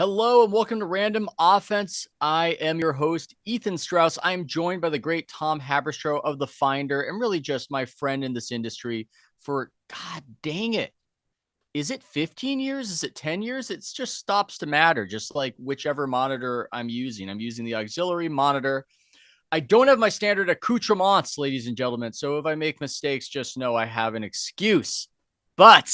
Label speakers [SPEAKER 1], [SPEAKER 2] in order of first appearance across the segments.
[SPEAKER 1] Hello and welcome to Random Offense. I am your host, Ethan Strauss. I am joined by the great Tom Haberstroh of The Finder and really just my friend in this industry for, God dang it. Is it 15 years? Is it 10 years? It just stops to matter, just like whichever monitor I'm using. I'm using the auxiliary monitor. I don't have my standard accoutrements, ladies and gentlemen. So if I make mistakes, just know I have an excuse. But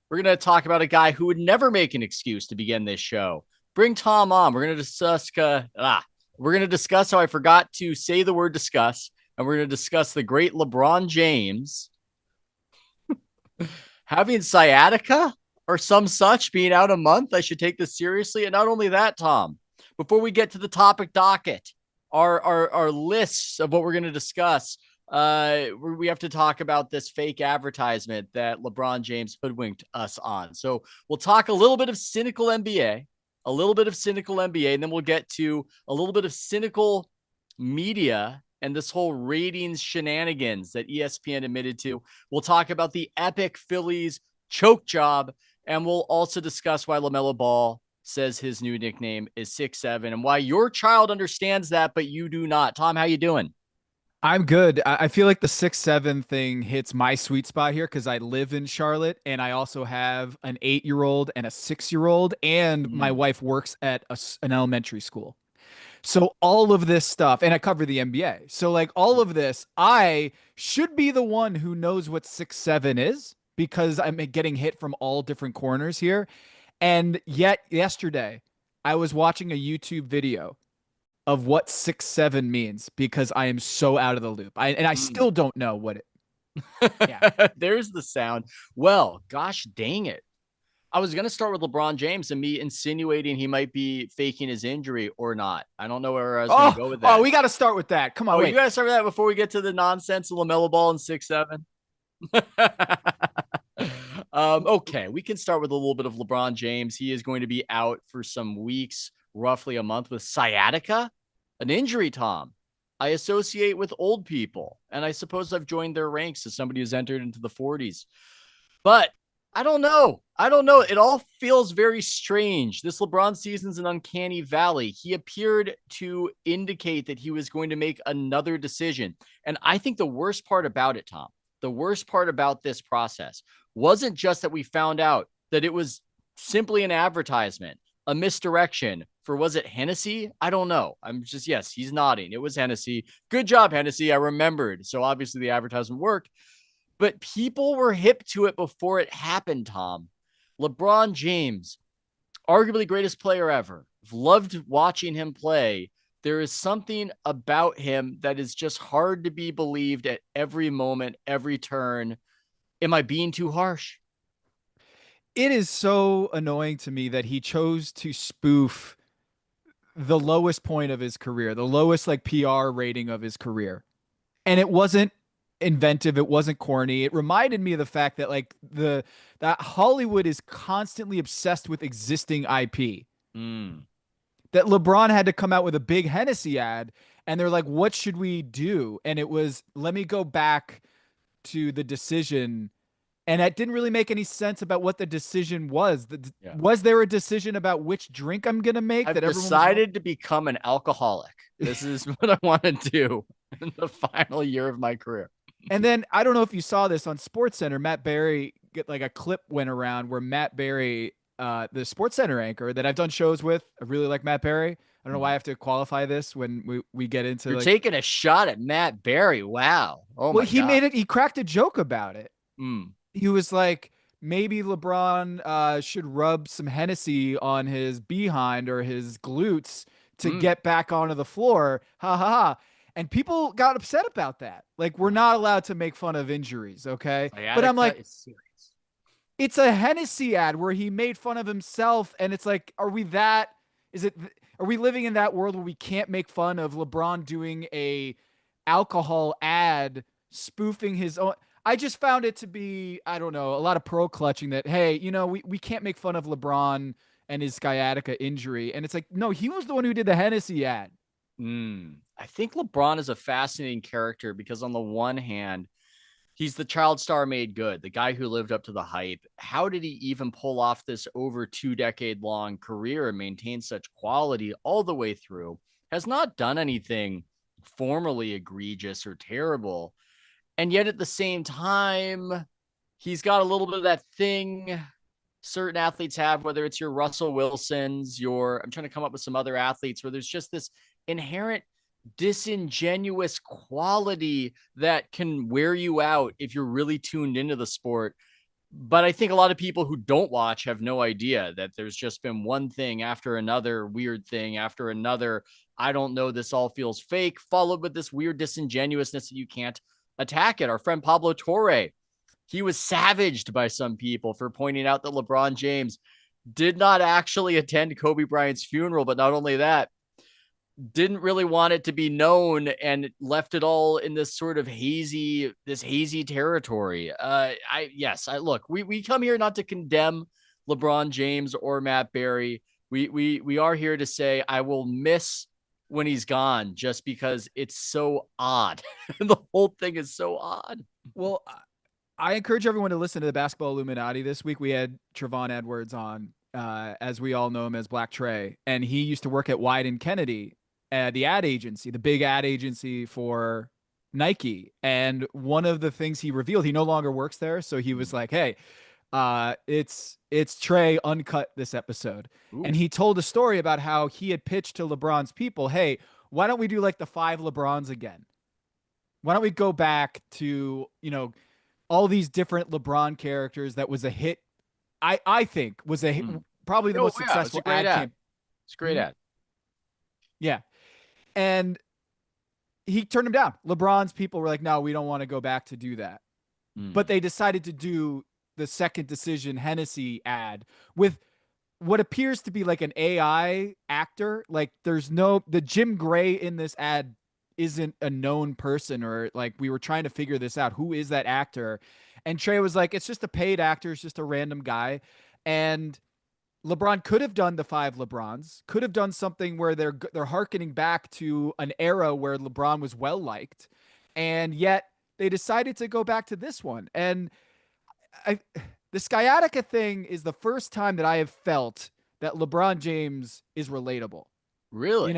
[SPEAKER 1] we're going to talk about a guy who would never make an excuse to begin this show. Bring Tom on. We're going to discuss how I forgot to say the word discuss, and we're going to discuss the great LeBron James having sciatica or some such, being out a month. I should take this seriously. And not only that, Tom, before we get to the topic docket, our lists of what we're going to discuss, we have to talk about this fake advertisement that LeBron James hoodwinked us on. So we'll talk a little bit of cynical NBA, and then we'll get to a little bit of cynical media and this whole ratings shenanigans that ESPN admitted to. We'll talk about the epic Phillies choke job, and we'll also discuss why LaMelo Ball says his new nickname is 6'7", and why your child understands that, but you do not. Tom, how you doing?
[SPEAKER 2] I'm good. I feel like the 6'7" thing hits my sweet spot here because I live in Charlotte and I also have an 8-year-old and a 6-year-old, and my
[SPEAKER 1] Mm.
[SPEAKER 2] wife works at an elementary school. So all of this stuff, and I cover the NBA. So like all of this, I should be the one who knows what 6'7" is because I'm getting hit from all different corners here. And yet yesterday, I was watching a YouTube video of what 6'7" means because I am so out of the loop. I
[SPEAKER 1] Mm.
[SPEAKER 2] still don't know what it. Yeah.
[SPEAKER 1] There's the sound. Well, gosh dang it. I was going to start with LeBron James and me insinuating he might be faking his injury or not. I don't know where I was going to
[SPEAKER 2] Oh,
[SPEAKER 1] go with
[SPEAKER 2] oh,
[SPEAKER 1] that.
[SPEAKER 2] we got to start with that. Come on,
[SPEAKER 1] Oh, you
[SPEAKER 2] wait.
[SPEAKER 1] guys start with that before we get to the nonsense of LaMelo Ball and 6'7"? Okay, we can start with a little bit of LeBron James. He is going to be out for some weeks, roughly a month, with sciatica, an injury, Tom. I associate with old people, and I suppose I've joined their ranks as somebody who's entered into the 40s. But I don't know. I don't know. It all feels very strange. This LeBron season's an uncanny valley. He appeared to indicate that he was going to make another decision. And I think the worst part about it, Tom, the worst part about this process wasn't just that we found out that it was simply an advertisement, a misdirection for, was it Hennessy? I don't know. I'm just, yes, he's nodding. It was Hennessy. Good job, Hennessy. I remembered. So obviously the advertisement worked, but people were hip to it before it happened, Tom. LeBron James, arguably greatest player ever. Loved watching him play. There is something about him that is just hard to be believed at every moment, every turn. Am I being too harsh?
[SPEAKER 2] It is so annoying to me that he chose to spoof the lowest point of his career, the lowest like PR rating of his career. And it wasn't inventive, it wasn't corny. It reminded me of the fact that like the that Hollywood is constantly obsessed with existing IP.
[SPEAKER 1] Mm.
[SPEAKER 2] That LeBron had to come out with a big Hennessy ad and they're like, what should we do? And it was, let me go back to the decision. And that didn't really make any sense about what the decision was.
[SPEAKER 1] Yeah.
[SPEAKER 2] Was there a decision about which drink I'm going to make
[SPEAKER 1] I've
[SPEAKER 2] that everyone was going?
[SPEAKER 1] decided to become an alcoholic. This is what I want to do in the final year of my career.
[SPEAKER 2] And then I don't know if you saw this on Sports Center. Matt Barry get like a clip went around where Matt Barry, the Sports Center anchor that I've done shows with, I really like Matt Barry. I don't know why I have to qualify this when we get into
[SPEAKER 1] You're
[SPEAKER 2] like,
[SPEAKER 1] taking a shot at Matt Barry. Wow. Oh
[SPEAKER 2] well,
[SPEAKER 1] my
[SPEAKER 2] he
[SPEAKER 1] God.
[SPEAKER 2] made it. He cracked a joke about it.
[SPEAKER 1] Mm.
[SPEAKER 2] He was like, maybe LeBron should rub some Hennessy on his behind or his glutes to
[SPEAKER 1] Mm.
[SPEAKER 2] get back onto the floor. Ha ha ha. And people got upset about that. Like, we're not allowed to make fun of injuries, okay? But I'm
[SPEAKER 1] Sciatica
[SPEAKER 2] like,
[SPEAKER 1] is serious.
[SPEAKER 2] it's a Hennessy ad where he made fun of himself. And it's like, are we that? Is it? Are we living in that world where we can't make fun of LeBron doing a alcohol ad spoofing his own? I just found it to be, I don't know, a lot of pearl clutching that, hey, we can't make fun of LeBron and his sciatica injury. And it's like, no, he was the one who did the Hennessy ad.
[SPEAKER 1] I think LeBron is a fascinating character because on the one hand, He's the child star made good, the guy who lived up to the hype. How did he even pull off this over 2 decade long career and maintain such quality all the way through? Has not done anything formally egregious or terrible. And yet at the same time, he's got a little bit of that thing certain athletes have, whether it's your Russell Wilsons, I'm trying to come up with some other athletes where there's just this inherent disingenuous quality that can wear you out if you're really tuned into the sport. But I think a lot of people who don't watch have no idea that there's just been one thing after another weird thing after another. I don't know. This all feels fake, followed with this weird disingenuousness that you can't attack it. Our friend Pablo Torre, he was savaged by some people for pointing out that LeBron James did not actually attend Kobe Bryant's funeral. But not only that, didn't really want it to be known and left it all in this sort of hazy territory. I look, we come here not to condemn LeBron James or Matt Barry. We are here to say I will miss when he's gone, just because it's so odd. The whole thing is so odd.
[SPEAKER 2] Well, I encourage everyone to listen to the Basketball Illuminati this week. We had Trevon Edwards on, as we all know him as Black Trey, and he used to work at Wyden Kennedy, the ad agency, the big ad agency for Nike. And one of the things he revealed, he no longer works there. So he was like, hey, it's Trey uncut this episode.
[SPEAKER 1] Ooh.
[SPEAKER 2] And he told a story about how he had pitched to LeBron's people, hey, why don't we do like the 5 LeBrons again? Why don't we go back to, all these different LeBron characters that was a hit. I think was probably the most successful ad campaign.
[SPEAKER 1] It's a great ad.
[SPEAKER 2] Yeah. And he turned him down. LeBron's people were like, no, we don't want to go back to do that. But they decided to do the Second Decision Hennessy ad with what appears to be like an AI actor. Like the Jim Gray in this ad isn't a known person, or like we were trying to figure this out. Who is that actor? And Trey was like, it's just a paid actor. It's just a random guy. And LeBron could have done the 5 LeBrons, could have done something where they're hearkening back to an era where LeBron was well liked. And yet they decided to go back to this one. And the sciatica thing is the first time that I have felt that LeBron James is relatable.
[SPEAKER 1] Really?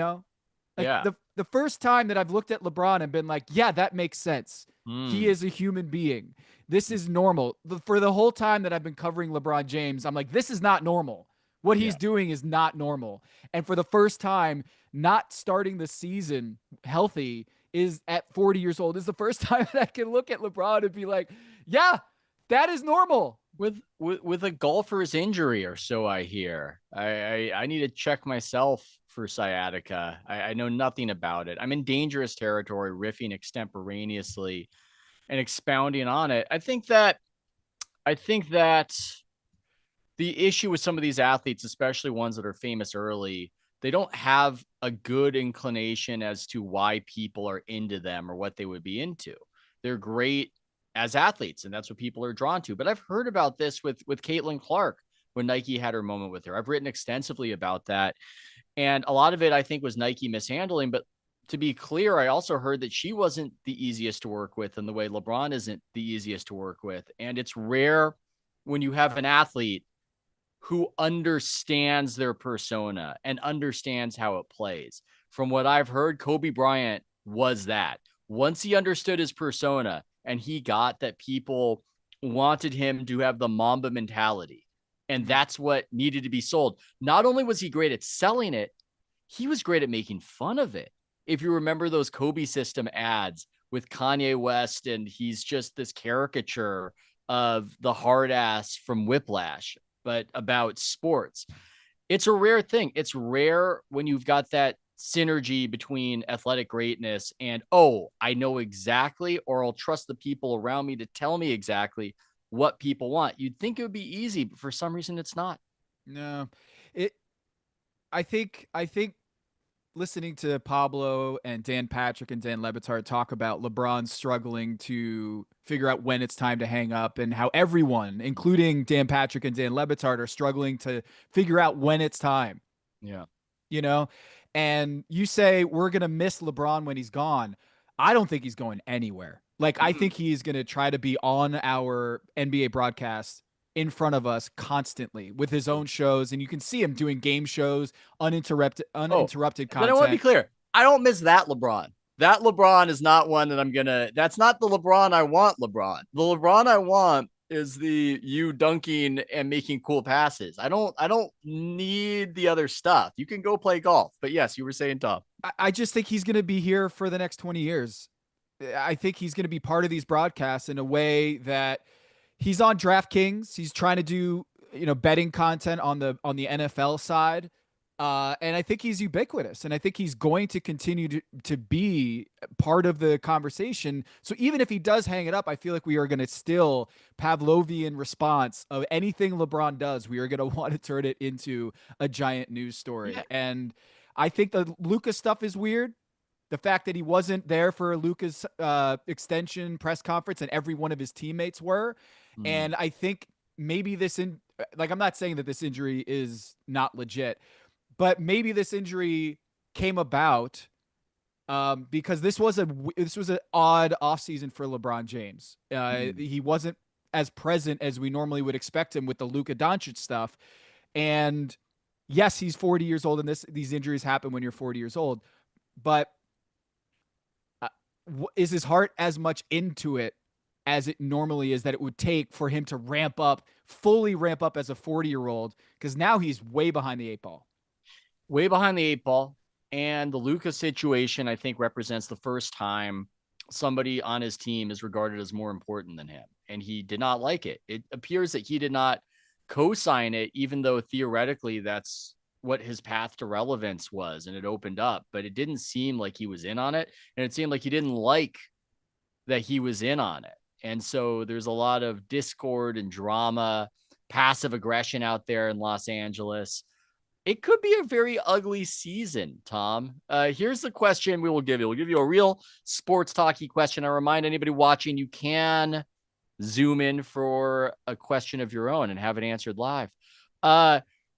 [SPEAKER 2] Like the first time that I've looked at LeBron and been like, yeah, that makes sense. He is a human being. This is normal. For the whole time that I've been covering LeBron James, I'm like, this is not normal. What he's doing is not normal. And for the first time, not starting the season healthy is at 40 years old is the first time that I can look at LeBron and be like, yeah, that is normal.
[SPEAKER 1] With a golfer's injury, or so I hear. I need to check myself for sciatica. I know nothing about it. I'm in dangerous territory, riffing extemporaneously and expounding on it. I think that the issue with some of these athletes, especially ones that are famous early, they don't have a good inclination as to why people are into them or what they would be into. They're great as athletes, and that's what people are drawn to. But I've heard about this with Caitlin Clark when Nike had her moment with her. I've written extensively about that. And a lot of it, I think, was Nike mishandling. But to be clear, I also heard that she wasn't the easiest to work with, and the way LeBron isn't the easiest to work with. And it's rare when you have an athlete who understands their persona and understands how it plays. From what I've heard, Kobe Bryant was that. Once he understood his persona and he got that people wanted him to have the Mamba mentality, and that's what needed to be sold. Not only was he great at selling it, he was great at making fun of it. If you remember those Kobe system ads with Kanye West, and he's just this caricature of the hard ass from Whiplash, but about sports. It's a rare thing. It's rare when you've got that synergy between athletic greatness and, oh, I know exactly, or I'll trust the people around me to tell me exactly what people want. You'd think it would be easy, but for some reason it's not.
[SPEAKER 2] No, I think listening to Pablo and Dan Patrick and Dan Lebitard talk about LeBron struggling to figure out when it's time to hang up, and how everyone, including Dan Patrick and Dan Lebitard, are struggling to figure out when it's time.
[SPEAKER 1] Yeah.
[SPEAKER 2] And you say we're going to miss LeBron when he's gone. I don't think he's going anywhere. Like, I think he's going to try to be on our NBA broadcast in front of us constantly with his own shows. And you can see him doing game shows,
[SPEAKER 1] Oh,
[SPEAKER 2] uninterrupted
[SPEAKER 1] then I want to be
[SPEAKER 2] content.
[SPEAKER 1] clear. I don't miss that LeBron. That LeBron is not one that that's not the LeBron I want, LeBron. The LeBron I want is the you dunking and making cool passes. I don't need the other stuff. You can go play golf. But yes, you were saying Tom.
[SPEAKER 2] I just think he's going to be here for the next 20 years. I think he's going to be part of these broadcasts in a way that he's on DraftKings. He's trying to do, betting content on the NFL side. And I think he's ubiquitous, and I think he's going to continue to be part of the conversation. So even if he does hang it up, I feel like we are going to still Pavlovian response of anything LeBron does. We are going to want to turn it into a giant news story.
[SPEAKER 1] Yeah.
[SPEAKER 2] And I think the Luka stuff is weird. The fact that he wasn't there for Luka's extension press conference and every one of his teammates were. And I think maybe I'm not saying that this injury is not legit, but maybe this injury came about because this was an odd offseason for LeBron James. He wasn't as present as we normally would expect him with the Luka Doncic stuff. And yes, he's 40 years old, and these injuries happen when you're 40 years old. But is his heart as much into it as it normally is that it would take for him to fully ramp up as a 40-year-old? Because now he's way behind the 8 ball.
[SPEAKER 1] Way behind the 8 ball. And the Luka situation, I think, represents the first time somebody on his team is regarded as more important than him. And he did not like it. It appears that he did not co-sign it, even though theoretically that's what his path to relevance was. And it opened up, but it didn't seem like he was in on it. And it seemed like he didn't like that he was in on it. And so there's a lot of discord and drama, passive aggression out there in Los Angeles. It could be a very ugly season, Tom. Here's the question we will give you. We'll give you a real sports talky question. I remind anybody watching, you can zoom in for a question of your own and have it answered live.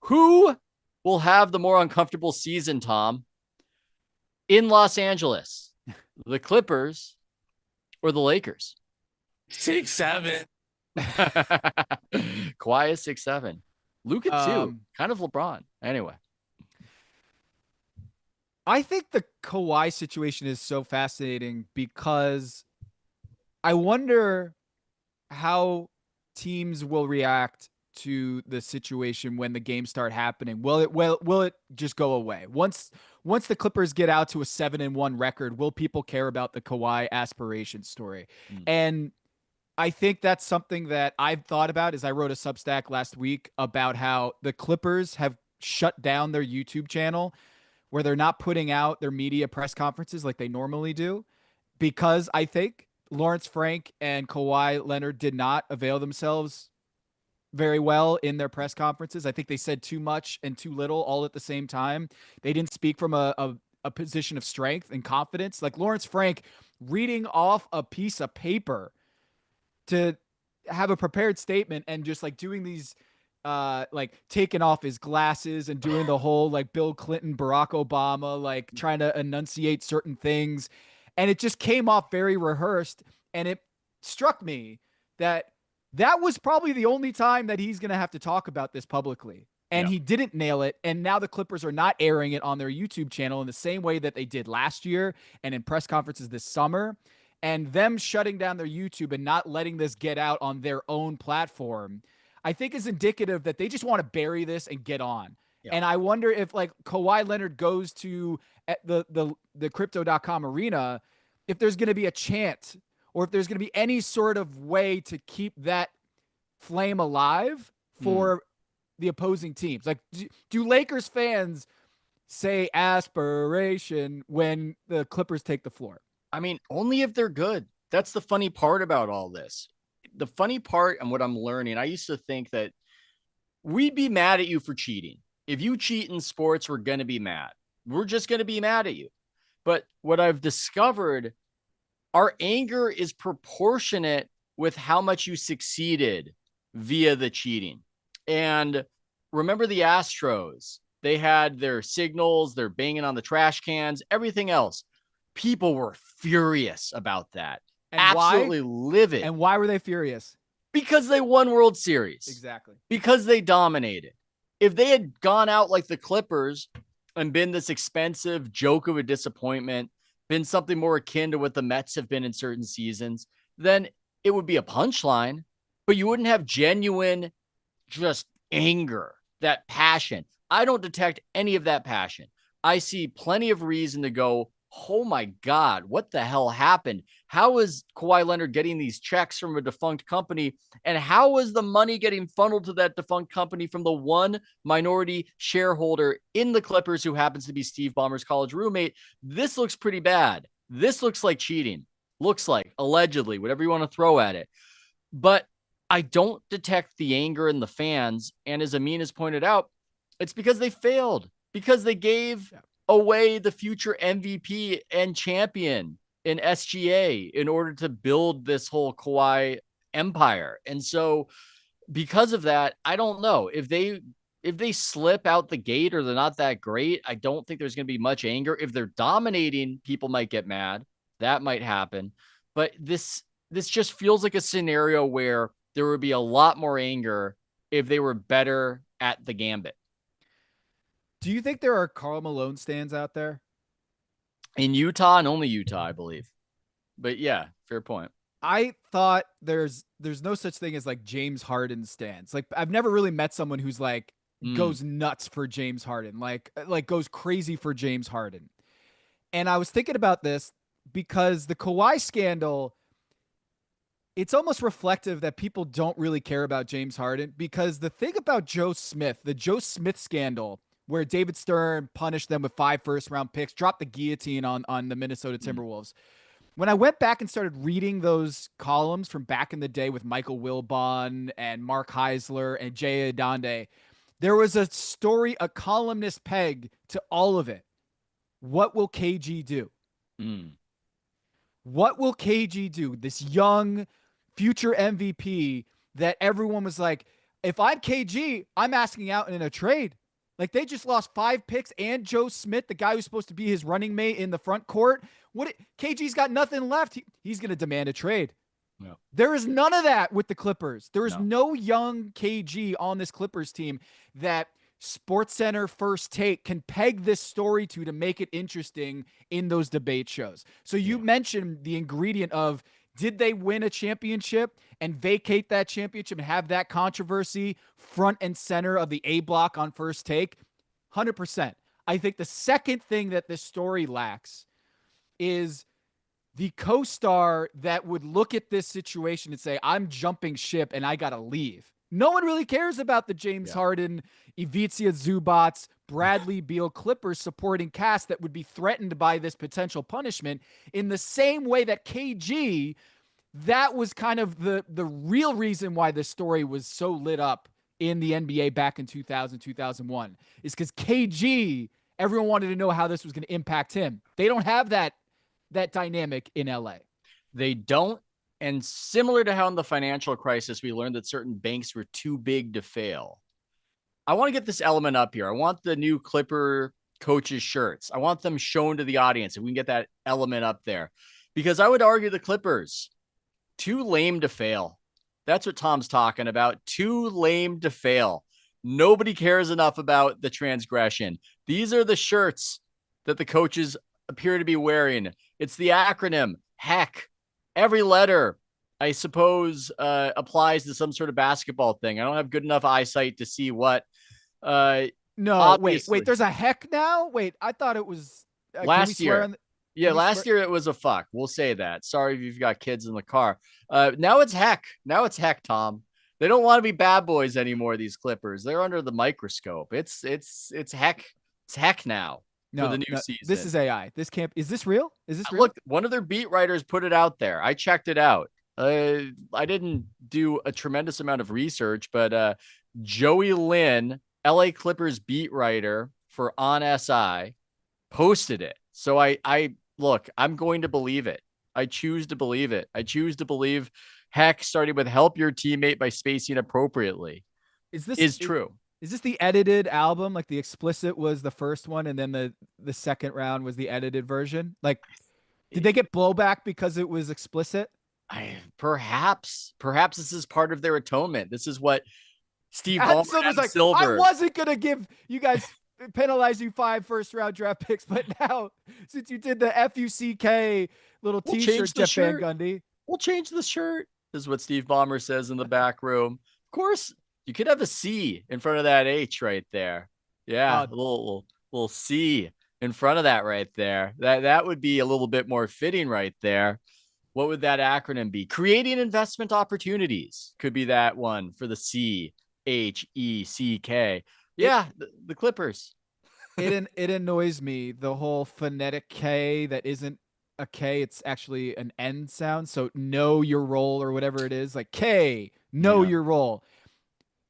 [SPEAKER 1] Who will have the more uncomfortable season, Tom, in Los Angeles? The Clippers or the Lakers?
[SPEAKER 3] 6'7".
[SPEAKER 1] Kawhi is 6'7". Luka too, kind of LeBron. Anyway,
[SPEAKER 2] I think the Kawhi situation is so fascinating because I wonder how teams will react to the situation when the games start happening. Will it just go away once the Clippers get out to a 7-1 record? Will people care about the Kawhi aspiration story? And I think that's something that I've thought about as I wrote a Substack last week about how the Clippers have shut down their YouTube channel where they're not putting out their media press conferences like they normally do, because I think Lawrence Frank and Kawhi Leonard did not avail themselves very well in their press conferences. I think they said too much and too little all at the same time. They didn't speak from a position of strength and confidence. Like Lawrence Frank reading off a piece of paper to have a prepared statement and just like doing these like taking off his glasses and doing the whole like Bill Clinton, Barack Obama, like trying to enunciate certain things. And it just came off very rehearsed. And it struck me that was probably the only time that he's going to have to talk about this publicly. And he didn't nail it. And now the Clippers are not airing it on their YouTube channel in the same way that they did last year and in press conferences this summer. And them shutting down their YouTube and not letting this get out on their own platform, I think is indicative that they just want to bury this and get on. Yeah. And I wonder if like Kawhi Leonard goes to the crypto.com arena, if there's going to be a chant or if there's going to be any sort of way to keep that flame alive for the opposing teams. Like, do Lakers fans say aspiration when the Clippers take the floor?
[SPEAKER 1] I mean, only if they're good. That's the funny part about all this. The funny part and what I'm learning, I used to think that we'd be mad at you for cheating. If you cheat in sports, we're going to be mad. We're just going to be mad at you. But what I've discovered, our anger is proportionate with how much you succeeded via the cheating. And remember the Astros, they had their signals, they're banging on the trash cans, everything else. People were furious about that.
[SPEAKER 2] And
[SPEAKER 1] absolutely
[SPEAKER 2] why?
[SPEAKER 1] livid.
[SPEAKER 2] And why were they furious?
[SPEAKER 1] Because they won World Series.
[SPEAKER 2] Exactly.
[SPEAKER 1] Because they dominated. If they had gone out like the Clippers and been this expensive joke of a disappointment, been something more akin to what the Mets have been in certain seasons, then it would be a punchline, but you wouldn't have genuine just anger, that passion. I don't detect any of that passion. I see plenty of reason to go, oh my God, what the hell happened? How is Kawhi Leonard getting these checks from a defunct company? And how is the money getting funneled to that defunct company from the one minority shareholder in the Clippers who happens to be Steve Ballmer's college roommate? This looks pretty bad. This looks like cheating. Looks like, allegedly, whatever you want to throw at it. But I don't detect the anger in the fans. And as Amin has pointed out, it's because they failed, because they gave away the future MVP and champion in SGA in order to build this whole Kawhi empire. And so because of that, I don't know if they slip out the gate or they're not that great. I don't think there's going to be much anger. If they're dominating, people might get mad. That might happen. But this just feels like a scenario where there would be a lot more anger if they were better at the gambit.
[SPEAKER 2] Do you think there are Karl Malone stands out there?
[SPEAKER 1] In Utah and only Utah, I believe. But yeah, fair point.
[SPEAKER 2] I thought there's no such thing as like James Harden stands. Like I've never really met someone who's like goes nuts for James Harden, like goes crazy for James Harden. And I was thinking about this because the Kawhi scandal, it's almost reflective that people don't really care about James Harden, because the thing about Joe Smith, the Joe Smith scandal, where David Stern punished them with 5 first-round picks, dropped the guillotine on the Minnesota Timberwolves. When I went back and started reading those columns from back in the day with Michael Wilbon and Mark Heisler and Jay Adonde, there was a story, a columnist peg to all of it. What will KG do? What will KG do? This young future MVP that everyone was like, if I'm KG, I'm asking out in a trade. Like they just lost 5 picks and Joe Smith, the guy who's supposed to be his running mate in the front court. KG's got nothing left. He's going to demand a trade. No. There is none of that with the Clippers. There is no young KG on this Clippers team that SportsCenter First Take can peg this story to make it interesting in those debate shows. So you mentioned the ingredient of, did they win a championship and vacate that championship and have that controversy front and center of the A block on First Take? 100%. I think the second thing that this story lacks is the co-star that would look at this situation and say, I'm jumping ship and I got to leave. No one really cares about the James Harden, Ivica Zubats, Bradley Beal Clippers supporting cast that would be threatened by this potential punishment, in the same way that KG, that was kind of the real reason why this story was so lit up in the NBA back in 2000, 2001, is because KG, everyone wanted to know how this was going to impact him. They don't have that dynamic in LA.
[SPEAKER 1] They don't. And similar to how in the financial crisis, we learned that certain banks were too big to fail. I want to get this element up here. I want the new Clipper coaches shirts. I want them shown to the audience. If we can get that element up there, because I would argue the Clippers, too lame to fail. That's what Tom's talking about. Too lame to fail. Nobody cares enough about the transgression. These are the shirts that the coaches appear to be wearing. It's the acronym HECK. Every letter, I suppose, applies to some sort of basketball thing. I don't have good enough eyesight to see what.
[SPEAKER 2] No, wait. There's a heck now? Wait, I thought it was
[SPEAKER 1] last year. Last year it was a fuck. We'll say that. Sorry if you've got kids in the car. Now it's heck. Now it's heck, Tom. They don't want to be bad boys anymore, these Clippers. They're under the microscope. It's heck. It's heck now. For the new season.
[SPEAKER 2] This is AI. This can't. Is this real? Is this real?
[SPEAKER 1] Look, one of their beat writers put it out there. I checked it out. I didn't do a tremendous amount of research, but Joey Lynn, LA Clippers beat writer for On SI, posted it. So I look, I'm going to believe it. I choose to believe it. I choose to believe heck started with help your teammate by spacing appropriately. Is true.
[SPEAKER 2] Is this the edited album? Like the explicit was the first one, and then the second round was the edited version? Like, did they get blowback because it was explicit?
[SPEAKER 1] Perhaps this is part of their atonement. This is what Steve
[SPEAKER 2] Adam
[SPEAKER 1] Ballmer,
[SPEAKER 2] Silver's
[SPEAKER 1] Adam
[SPEAKER 2] like, I
[SPEAKER 1] Silver.
[SPEAKER 2] wasn't gonna give you guys penalize you 5 first-round draft picks, but now since you did the FUCK little
[SPEAKER 1] We'll
[SPEAKER 2] T-shirt,
[SPEAKER 1] change the
[SPEAKER 2] Jeff Van
[SPEAKER 1] shirt.
[SPEAKER 2] Gundy.
[SPEAKER 1] We'll change the shirt. This is what Steve Ballmer says in the back room. Of course, you could have a C in front of that H right there. Yeah, a little C in front of that right there. That would be a little bit more fitting right there. What would that acronym be? Creating investment opportunities could be that one for the CHECK. Yeah, the Clippers.
[SPEAKER 2] It annoys me, the whole phonetic K that isn't a K, it's actually an N sound. So know your role or whatever it is, like K, know
[SPEAKER 1] Yeah.
[SPEAKER 2] your role.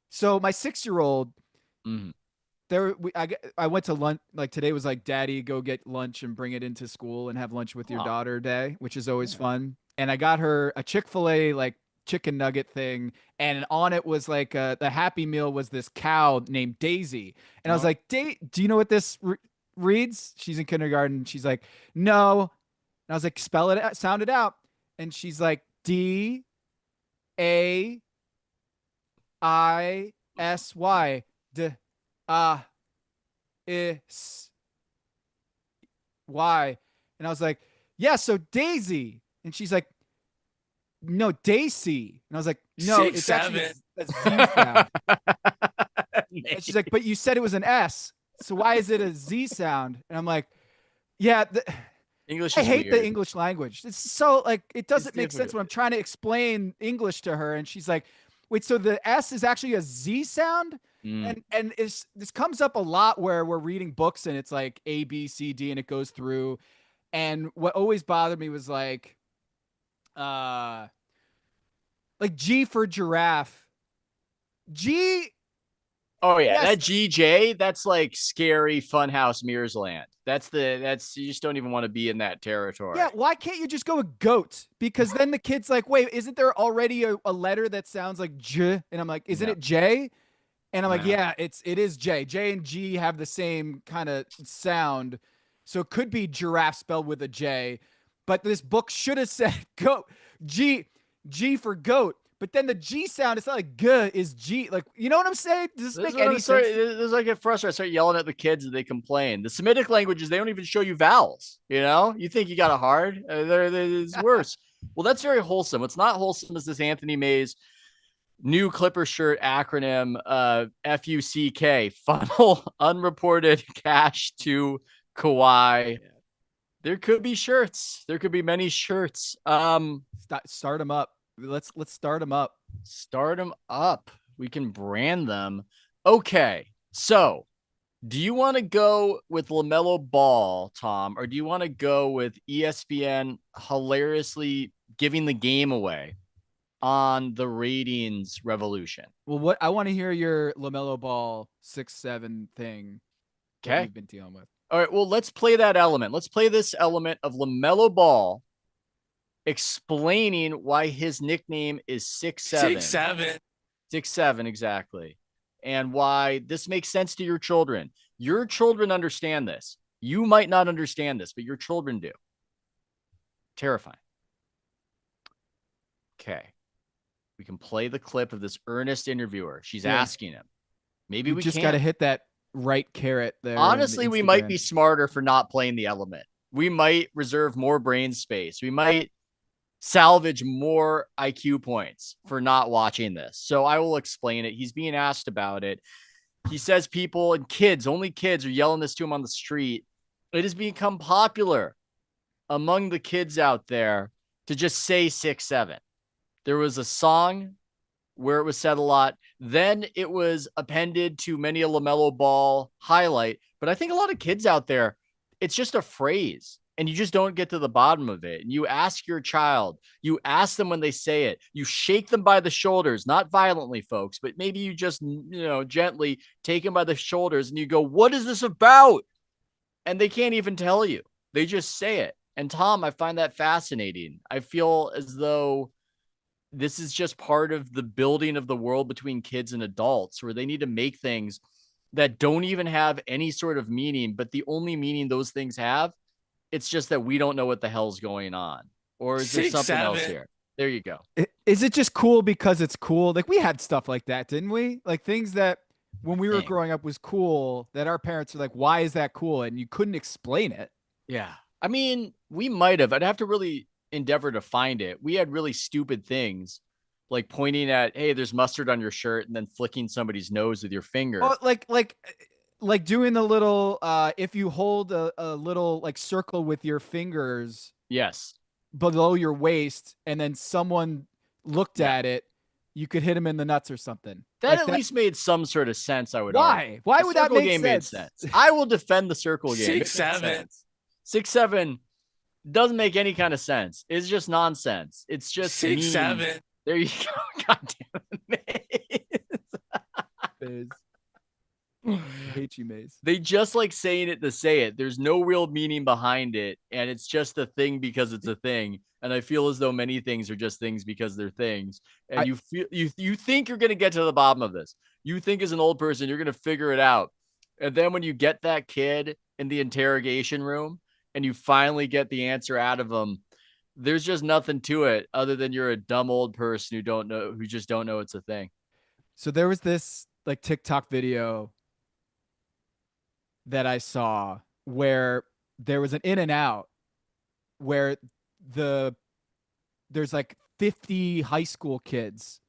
[SPEAKER 2] So my 6-year-old,
[SPEAKER 1] Mhm.
[SPEAKER 2] I went to lunch, like today was like, daddy, go get lunch and bring it into school and have lunch with your
[SPEAKER 1] Oh,
[SPEAKER 2] daughter day, which is always
[SPEAKER 1] yeah.
[SPEAKER 2] fun. And I got her a Chick-fil-A like chicken nugget thing, and on it was like the Happy Meal was this cow named Daisy. And I was
[SPEAKER 1] Oh.
[SPEAKER 2] like, do you know what this reads? She's in kindergarten. She's like, no. And I was like, spell it out, sound it out. And she's like, DAISY. Is why. And I was like, yeah, so Daisy. And she's like, no, Daisy. And I was like, no,
[SPEAKER 3] Six,
[SPEAKER 2] it's actually
[SPEAKER 3] seven.
[SPEAKER 2] a Z sound. And she's like, but you said it was an S. So why is it a Z sound? And I'm like, yeah,
[SPEAKER 1] English
[SPEAKER 2] I
[SPEAKER 1] is
[SPEAKER 2] hate the
[SPEAKER 1] weird.
[SPEAKER 2] English language. It's so like, it
[SPEAKER 1] It's
[SPEAKER 2] doesn't make sense
[SPEAKER 1] difficult.
[SPEAKER 2] when I'm trying to explain English to her. And she's like, wait, so the S is actually a Z sound?
[SPEAKER 1] Mm.
[SPEAKER 2] And this comes up a lot where we're reading books and it's like A, B, C, D, and it goes through. And what always bothered me was uh like G for giraffe. G,
[SPEAKER 1] Oh yeah,
[SPEAKER 2] yes.
[SPEAKER 1] that GJ, that's like scary funhouse mirrors land. That's you just don't even want to be in that territory.
[SPEAKER 2] Yeah, why can't you just go with goat? Because then the kid's like, wait, isn't there already a letter that sounds like J? And I'm like, isn't
[SPEAKER 1] Yeah.
[SPEAKER 2] it J? And I'm like,
[SPEAKER 1] Yeah.
[SPEAKER 2] yeah, it is J. J and G have the same kind of sound. So it could be giraffe spelled with a J. But this book should have said goat. G for goat. But then the G sound, it's not like G is G. Like, you know what I'm saying? Does this
[SPEAKER 1] This is
[SPEAKER 2] make
[SPEAKER 1] what I'm
[SPEAKER 2] any
[SPEAKER 1] sorry.
[SPEAKER 2] sense?
[SPEAKER 1] This is like get frustrated. I start yelling at the kids and they complain. The Semitic languages, they don't even show you vowels. You know, you think you got it hard. It's worse. Well, that's very wholesome. What's not wholesome is this Anthony Mays new Clipper shirt acronym, FUCK, funnel unreported cash to Kawhi. There could be shirts. There could be many shirts.
[SPEAKER 2] Start them up. Let's start them up.
[SPEAKER 1] Start them up. We can brand them. Okay. So, do you want to go with LaMelo Ball, Tom, or do you want to go with ESPN hilariously giving the game away on the ratings revolution?
[SPEAKER 2] Well, what I want to hear your LaMelo Ball 6-7 thing that
[SPEAKER 1] Okay.
[SPEAKER 2] you've been dealing with.
[SPEAKER 1] All right. Well, let's play that element. Let's play this element of LaMelo Ball explaining why his nickname is 6'7".
[SPEAKER 3] 6'7".
[SPEAKER 1] 6'7", exactly. And why this makes sense to your children. Your children understand this. You might not understand this, but your children do. Terrifying. Okay. We can play the clip of this earnest interviewer. She's asking him. Maybe we
[SPEAKER 2] just
[SPEAKER 1] can.
[SPEAKER 2] got to hit that right carrot there.
[SPEAKER 1] Honestly, we might be smarter for not playing the element. We might reserve more brain space. We might salvage more IQ points for not watching this. So I will explain it. He's being asked about it. He says people and kids, only kids, are yelling this to him on the street. It has become popular among the kids out there to just say 6'7". There was a song where it was said a lot. Then it was appended to many a LaMelo Ball highlight. But I think a lot of kids out there, it's just a phrase and you just don't get to the bottom of it. And you ask your child, you ask them when they say it, you shake them by the shoulders, not violently, folks, but maybe you just, gently take them by the shoulders and you go, what is this about? And they can't even tell you. They just say it. And Tom, I find that fascinating. I feel as though this is just part of the building of the world between kids and adults, where they need to make things that don't even have any sort of meaning, but the only meaning those things have, it's just that we don't know what the hell's going on. Or is there something else here? There you go.
[SPEAKER 2] Is it just cool because it's cool? Like we had stuff like that, didn't we? Like things that when we were
[SPEAKER 1] Thing.
[SPEAKER 2] growing up was cool that our parents are like, why is that cool? And you couldn't explain it.
[SPEAKER 1] Yeah. I mean, we might have. I'd have to really endeavor to find it. We had really stupid things like pointing at, hey, there's mustard on your shirt and then flicking somebody's nose with your finger.
[SPEAKER 2] Oh, like doing the little if you hold a little like circle with your fingers
[SPEAKER 1] Yes.
[SPEAKER 2] below your waist and then someone looked
[SPEAKER 1] Yeah.
[SPEAKER 2] at it, you could hit him in the nuts or something.
[SPEAKER 1] That
[SPEAKER 2] Like
[SPEAKER 1] at least made some sort of sense, I would argue.
[SPEAKER 2] Why? Why
[SPEAKER 1] The
[SPEAKER 2] would that
[SPEAKER 1] circle
[SPEAKER 2] make
[SPEAKER 1] game made
[SPEAKER 2] sense?
[SPEAKER 1] sense. I will defend the circle game.
[SPEAKER 3] 6-7.
[SPEAKER 1] 6-7 doesn't make any kind of sense. It's just nonsense. It's just
[SPEAKER 3] 6-7.
[SPEAKER 1] There you go. God damn it.
[SPEAKER 2] Maze. I hate you, Maze.
[SPEAKER 1] They just like saying it to say it. There's no real meaning behind it, and it's just a thing because it's a thing. And I feel as though many things are just things because they're things. And you think you're gonna get to the bottom of this. You think as an old person you're gonna figure it out. And then when you get that kid in the interrogation room and you finally get the answer out of them, there's just nothing to it other than you're a dumb old person who just don't know it's a thing.
[SPEAKER 2] So there was this like TikTok video that I saw where there was an in and out where there's like 50 high school kids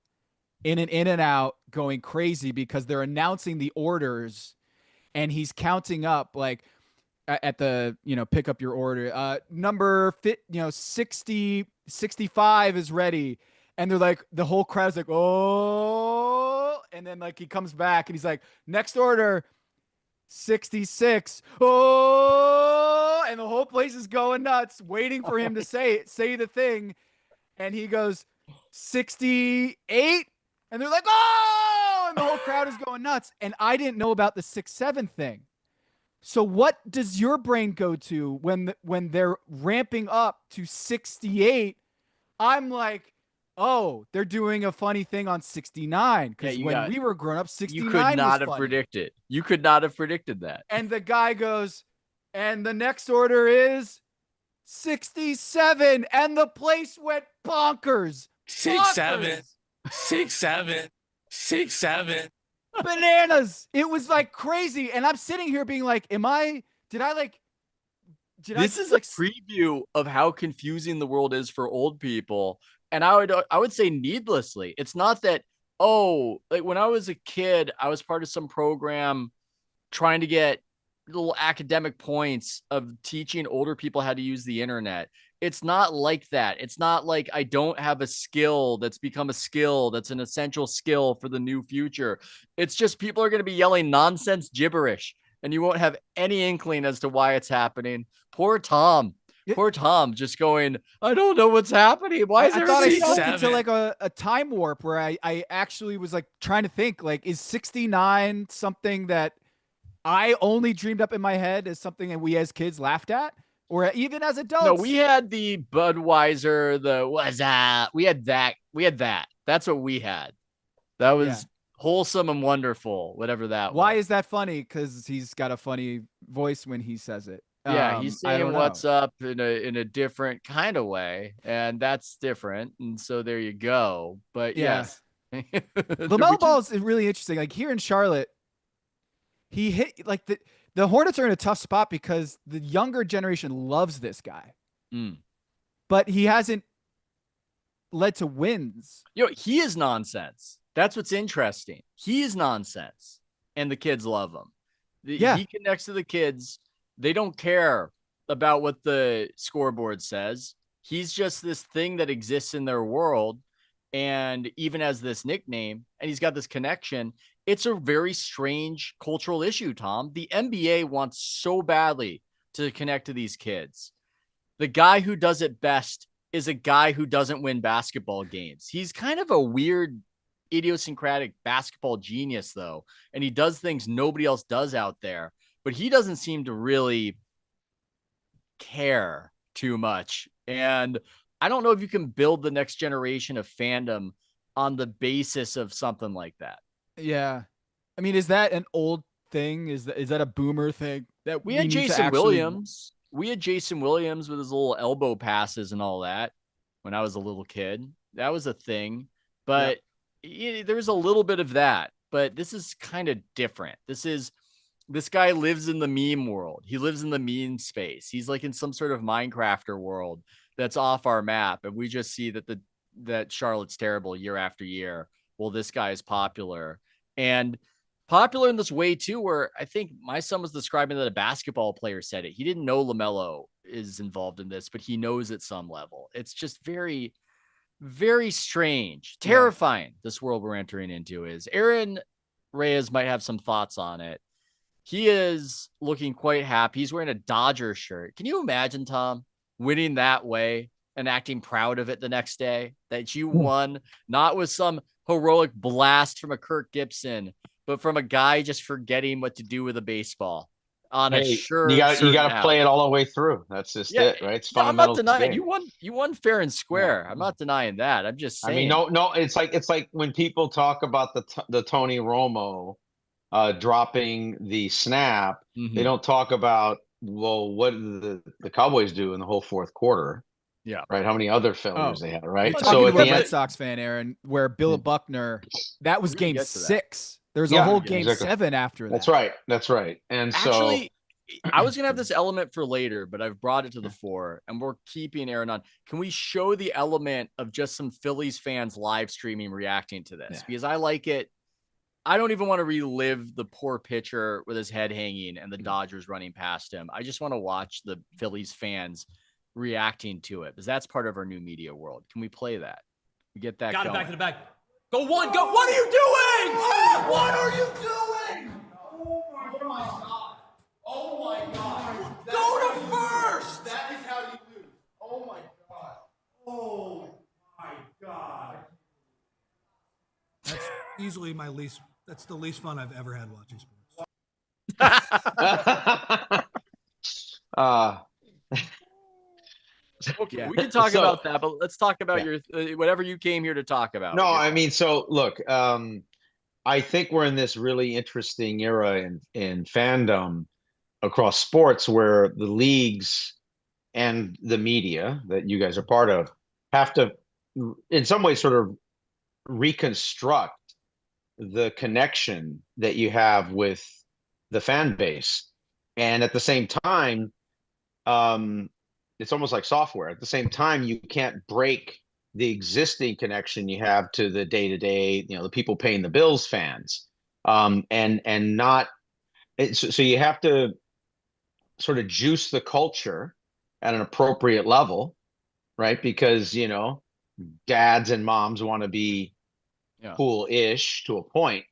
[SPEAKER 2] in an in and out going crazy because they're announcing the orders and he's counting up like at the pick up your order number 60 65 is ready, and they're like the whole crowd's like oh, and then like he comes back and he's like next order 66. Oh, and the whole place is going nuts, waiting for him to say the thing. And he goes 68. And they're like, oh, and the whole crowd is going nuts. And I didn't know about the 6-7 thing. So what does your brain go to when they're ramping up to 68? I'm like, oh, they're doing a funny thing on 69 because when we were growing up, 69
[SPEAKER 1] you could not
[SPEAKER 2] was
[SPEAKER 1] have
[SPEAKER 2] funny.
[SPEAKER 1] predicted. You could not have predicted that.
[SPEAKER 2] And the guy goes, and the next order is 67, and the place went bonkers.
[SPEAKER 3] 6-7. 6-7. 6-7.
[SPEAKER 2] Bananas. It was like crazy, and I'm sitting here being like,
[SPEAKER 1] This is a preview of how confusing the world is for old people. And I would say needlessly. It's not that, like when I was a kid, I was part of some program trying to get little academic points of teaching older people how to use the internet. It's not like that. It's not like I don't have a skill that's become a skill that's an essential skill for the new future. It's just people are going to be yelling nonsense gibberish and you won't have any inkling as to why it's happening. Poor Tom. Poor Tom just going, I don't know what's happening. Why is
[SPEAKER 2] I thought I
[SPEAKER 1] everything
[SPEAKER 2] stepped into like a time warp where I actually was like trying to think like, is 69 something that I only dreamed up in my head as something that we as kids laughed at? Or even as adults?
[SPEAKER 1] No, we had the Budweiser, we had that. That's what we had. That was wholesome and wonderful, whatever that was.
[SPEAKER 2] Why is that funny? Because he's got a funny voice when he says it.
[SPEAKER 1] Yeah, he's saying what's up in a different kind of way, and that's different. And so there you go. But yes.
[SPEAKER 2] LaMelo Ball is really interesting. Like here in Charlotte, he hit like the Hornets are in a tough spot because the younger generation loves this guy. But he hasn't led to wins.
[SPEAKER 1] He is nonsense. That's what's interesting. He is nonsense, and the kids love him. He connects to the kids. They don't care about what the scoreboard says. He's just this thing that exists in their world, and even has this nickname, and he's got this connection. It's a very strange cultural issue, Tom. The NBA wants so badly to connect to these kids. The guy who does it best is a guy who doesn't win basketball games. He's kind of a weird, idiosyncratic basketball genius, though, and he does things nobody else does out there, but he doesn't seem to really care too much. And I don't know if you can build the next generation of fandom on the basis of something like that.
[SPEAKER 2] Yeah. I mean, is that an old thing? Is that a boomer thing? That
[SPEAKER 1] we had Jason Williams. We had Jason Williams with his little elbow passes and all that. when I was a little kid. That was a thing, but there's a little bit of that. But this is kind of different. This guy lives in the meme world. He lives in the meme space. He's like in some sort of Minecrafter world that's off our map, and we just see that Charlotte's terrible year after year. Well, this guy is popular, and popular in this way too, where I think my son was describing that a basketball player said it. He didn't know LaMelo is involved in this, but he knows at some level. It's just very, very strange, terrifying. This world we're entering into is. Aaron Reyes might have some thoughts on it. He is looking quite happy. He's wearing a Dodger shirt. Can you imagine, Tom, winning that way and acting proud of it the next day that you won, not with some heroic blast from a Kirk Gibson, but from a guy just forgetting what to do with a baseball on a shirt.
[SPEAKER 4] You got to play it all the way through. That's just it, right? It's fundamental.
[SPEAKER 1] I'm not denying you won fair and square. Yeah. I'm not denying that. I'm just saying.
[SPEAKER 4] I mean, no. It's like when people talk about the Tony Romo dropping the snap, they don't talk about, well, what did the Cowboys do in the whole fourth quarter?
[SPEAKER 1] Yeah.
[SPEAKER 4] Right. How many other failures they had, right?
[SPEAKER 2] You're so to a Red Sox fan, Aaron, where Bill Buckner, that was game 6. There's a whole game 7 after that.
[SPEAKER 4] That's right. And
[SPEAKER 1] actually, I was going to have this element for later, but I've brought it to the fore, and we're keeping Aaron on. Can we show the element of just some Phillies fans live streaming reacting to this? Because I like it. I don't even want to relive the poor pitcher with his head hanging and the Dodgers running past him. I just want to watch the Phillies fans reacting to it, because that's part of our new media world. Can we play that? We get that
[SPEAKER 5] Got
[SPEAKER 1] going.
[SPEAKER 5] it, back to the back. Go one, go. What are you doing? What are you doing? Oh my God. Oh my God. Go to first. That is how you lose. Oh my God. Oh my God.
[SPEAKER 6] That's easily that's the least fun I've ever had watching sports.
[SPEAKER 1] Okay, we can talk about that, but let's talk about your whatever you came here to talk about.
[SPEAKER 4] No, I mean, so look, I think we're in this really interesting era in fandom across sports, where the leagues and the media that you guys are part of have to, in some ways, sort of reconstruct the connection that you have with the fan base. And at the same time, it's almost like software. At the same time, you can't break the existing connection you have to the day-to-day, the people paying the bills fans. And not, so you have to sort of juice the culture at an appropriate level, right? Because, dads and moms want to be cool-ish to a point.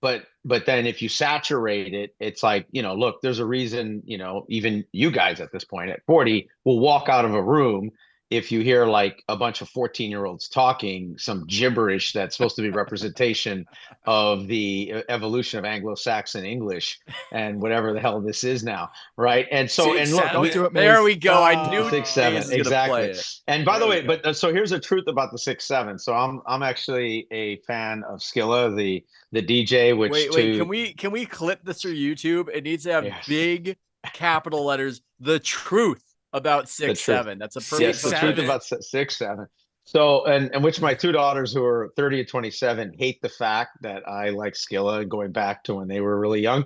[SPEAKER 4] But then if you saturate it, it's like, look, there's a reason, even you guys at this point at 40 will walk out of a room if you hear like a bunch of 14-year-olds talking some gibberish that's supposed to be representation of the evolution of Anglo-Saxon English and whatever the hell this is now, right? And so, and look,
[SPEAKER 2] don't do it,
[SPEAKER 1] there we go. I knew
[SPEAKER 4] 6-7 exactly. And by the way, but so here's the truth about the 6-7. So I'm actually a fan of Skilla, the DJ. Which
[SPEAKER 1] wait, can we clip this for YouTube? It needs to have big capital letters. The truth about 6-7. That's a perfect.
[SPEAKER 4] The truth about 6-7. So, and which my two daughters, who are 30 and 27, hate the fact that I like Skilla going back to when they were really young,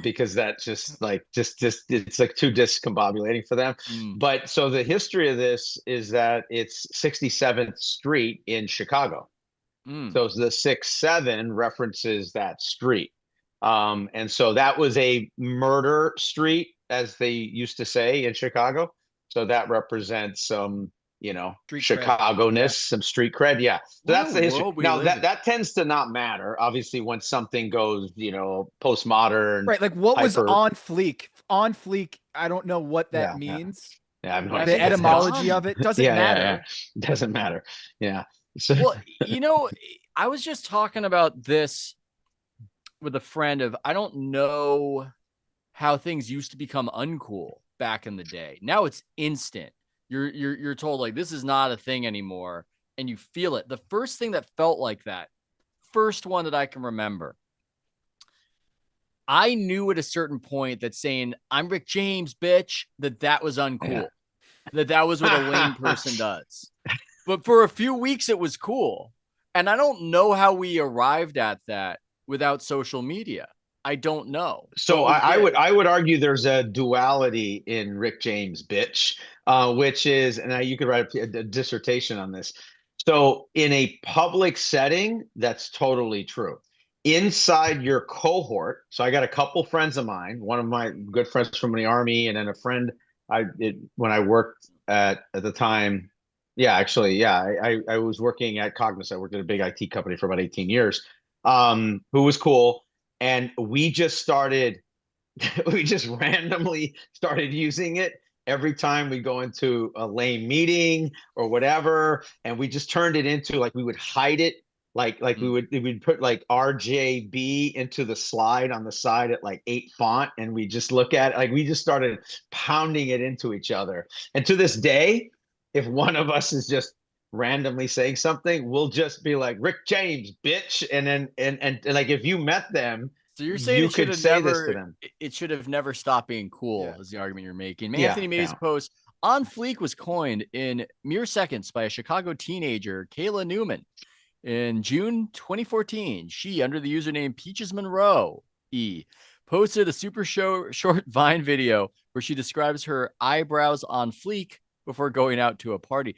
[SPEAKER 4] because that just it's like too discombobulating for them. But so the history of this is that it's 67th Street in Chicago. So the 6-7 references that street. And so that was a murder street, as they used to say in Chicago. So that represents some, Chicago-ness, some street cred. Yeah. So that's the history. Now that tends to not matter, obviously, when something goes, postmodern.
[SPEAKER 2] Right. Like what was on fleek? On fleek, I don't know what that means.
[SPEAKER 4] Yeah, I have no
[SPEAKER 2] the
[SPEAKER 4] idea.
[SPEAKER 2] etymology of it doesn't matter.
[SPEAKER 4] Yeah. It doesn't matter. Yeah. So.
[SPEAKER 1] Well, I was just talking about this with a friend of, I don't know how things used to become uncool back in the day. Now it's instant. You're told like, this is not a thing anymore, and you feel it. The first thing that felt like that, first one that I can remember, I knew at a certain point that saying, "I'm Rick James, bitch," that was uncool. that was what a lame person does. But for a few weeks, it was cool. And I don't know how we arrived at that without social media. I don't know.
[SPEAKER 4] So I would argue there's a duality in Rick James, bitch, which is, and you could write a dissertation on this. So in a public setting, that's totally true. Inside your cohort, so I got a couple friends of mine, one of my good friends from the Army, and then a friend when I worked at the time. Yeah, actually, yeah, I was working at Cognizant. I worked at a big IT company for about 18 years, who was cool. And we just randomly started using it every time we go into a lame meeting or whatever. And we just turned it into, like, we would hide it. Like we'd put like RJB into the slide on the side at like 8 font. And we just look at it. Like, we just started pounding it into each other. And to this day, if one of us is just randomly saying something, we'll just be like, Rick James, bitch. And then, and like, if you met them,
[SPEAKER 1] so you're saying
[SPEAKER 4] you could say this to them.
[SPEAKER 1] It should have never stopped being cool,
[SPEAKER 2] Yeah.
[SPEAKER 1] is the argument you're making.
[SPEAKER 4] Yeah,
[SPEAKER 1] Anthony May's post, on fleek was coined in mere seconds by a Chicago teenager, Kayla Newman. In June 2014, she, under the username Peaches Monroe E, posted a super short Vine video where she describes her eyebrows on fleek before going out to a party.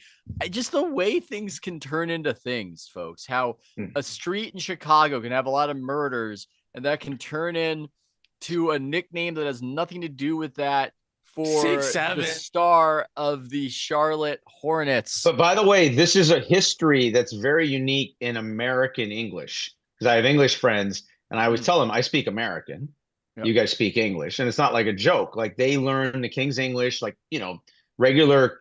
[SPEAKER 1] Just the way things can turn into things, folks. How a street in Chicago can have a lot of murders, and that can turn into a nickname that has nothing to do with that for the star of the Charlotte Hornets.
[SPEAKER 4] But by the way, this is a history that's very unique in American English, because I have English friends, and I always tell them I speak American. Yep. You guys speak English, and it's not like a joke. Like, they learn the King's English, like, regular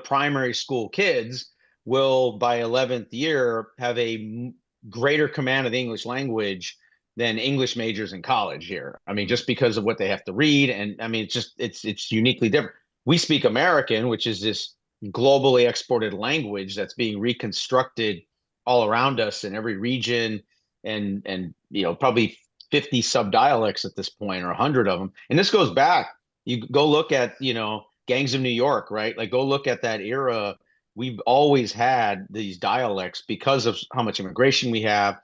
[SPEAKER 4] primary school kids will, by 11th year, have a greater command of the English language than English majors in college here. I mean, just because of what they have to read. And I mean, it's uniquely different. We speak American, which is this globally exported language that's being reconstructed all around us in every region, and probably 50 subdialects at this point, or 100 of them. And this goes back, you go look at, Gangs of New York, right? Like, go look at that era. We've always had these dialects because of how much immigration we have,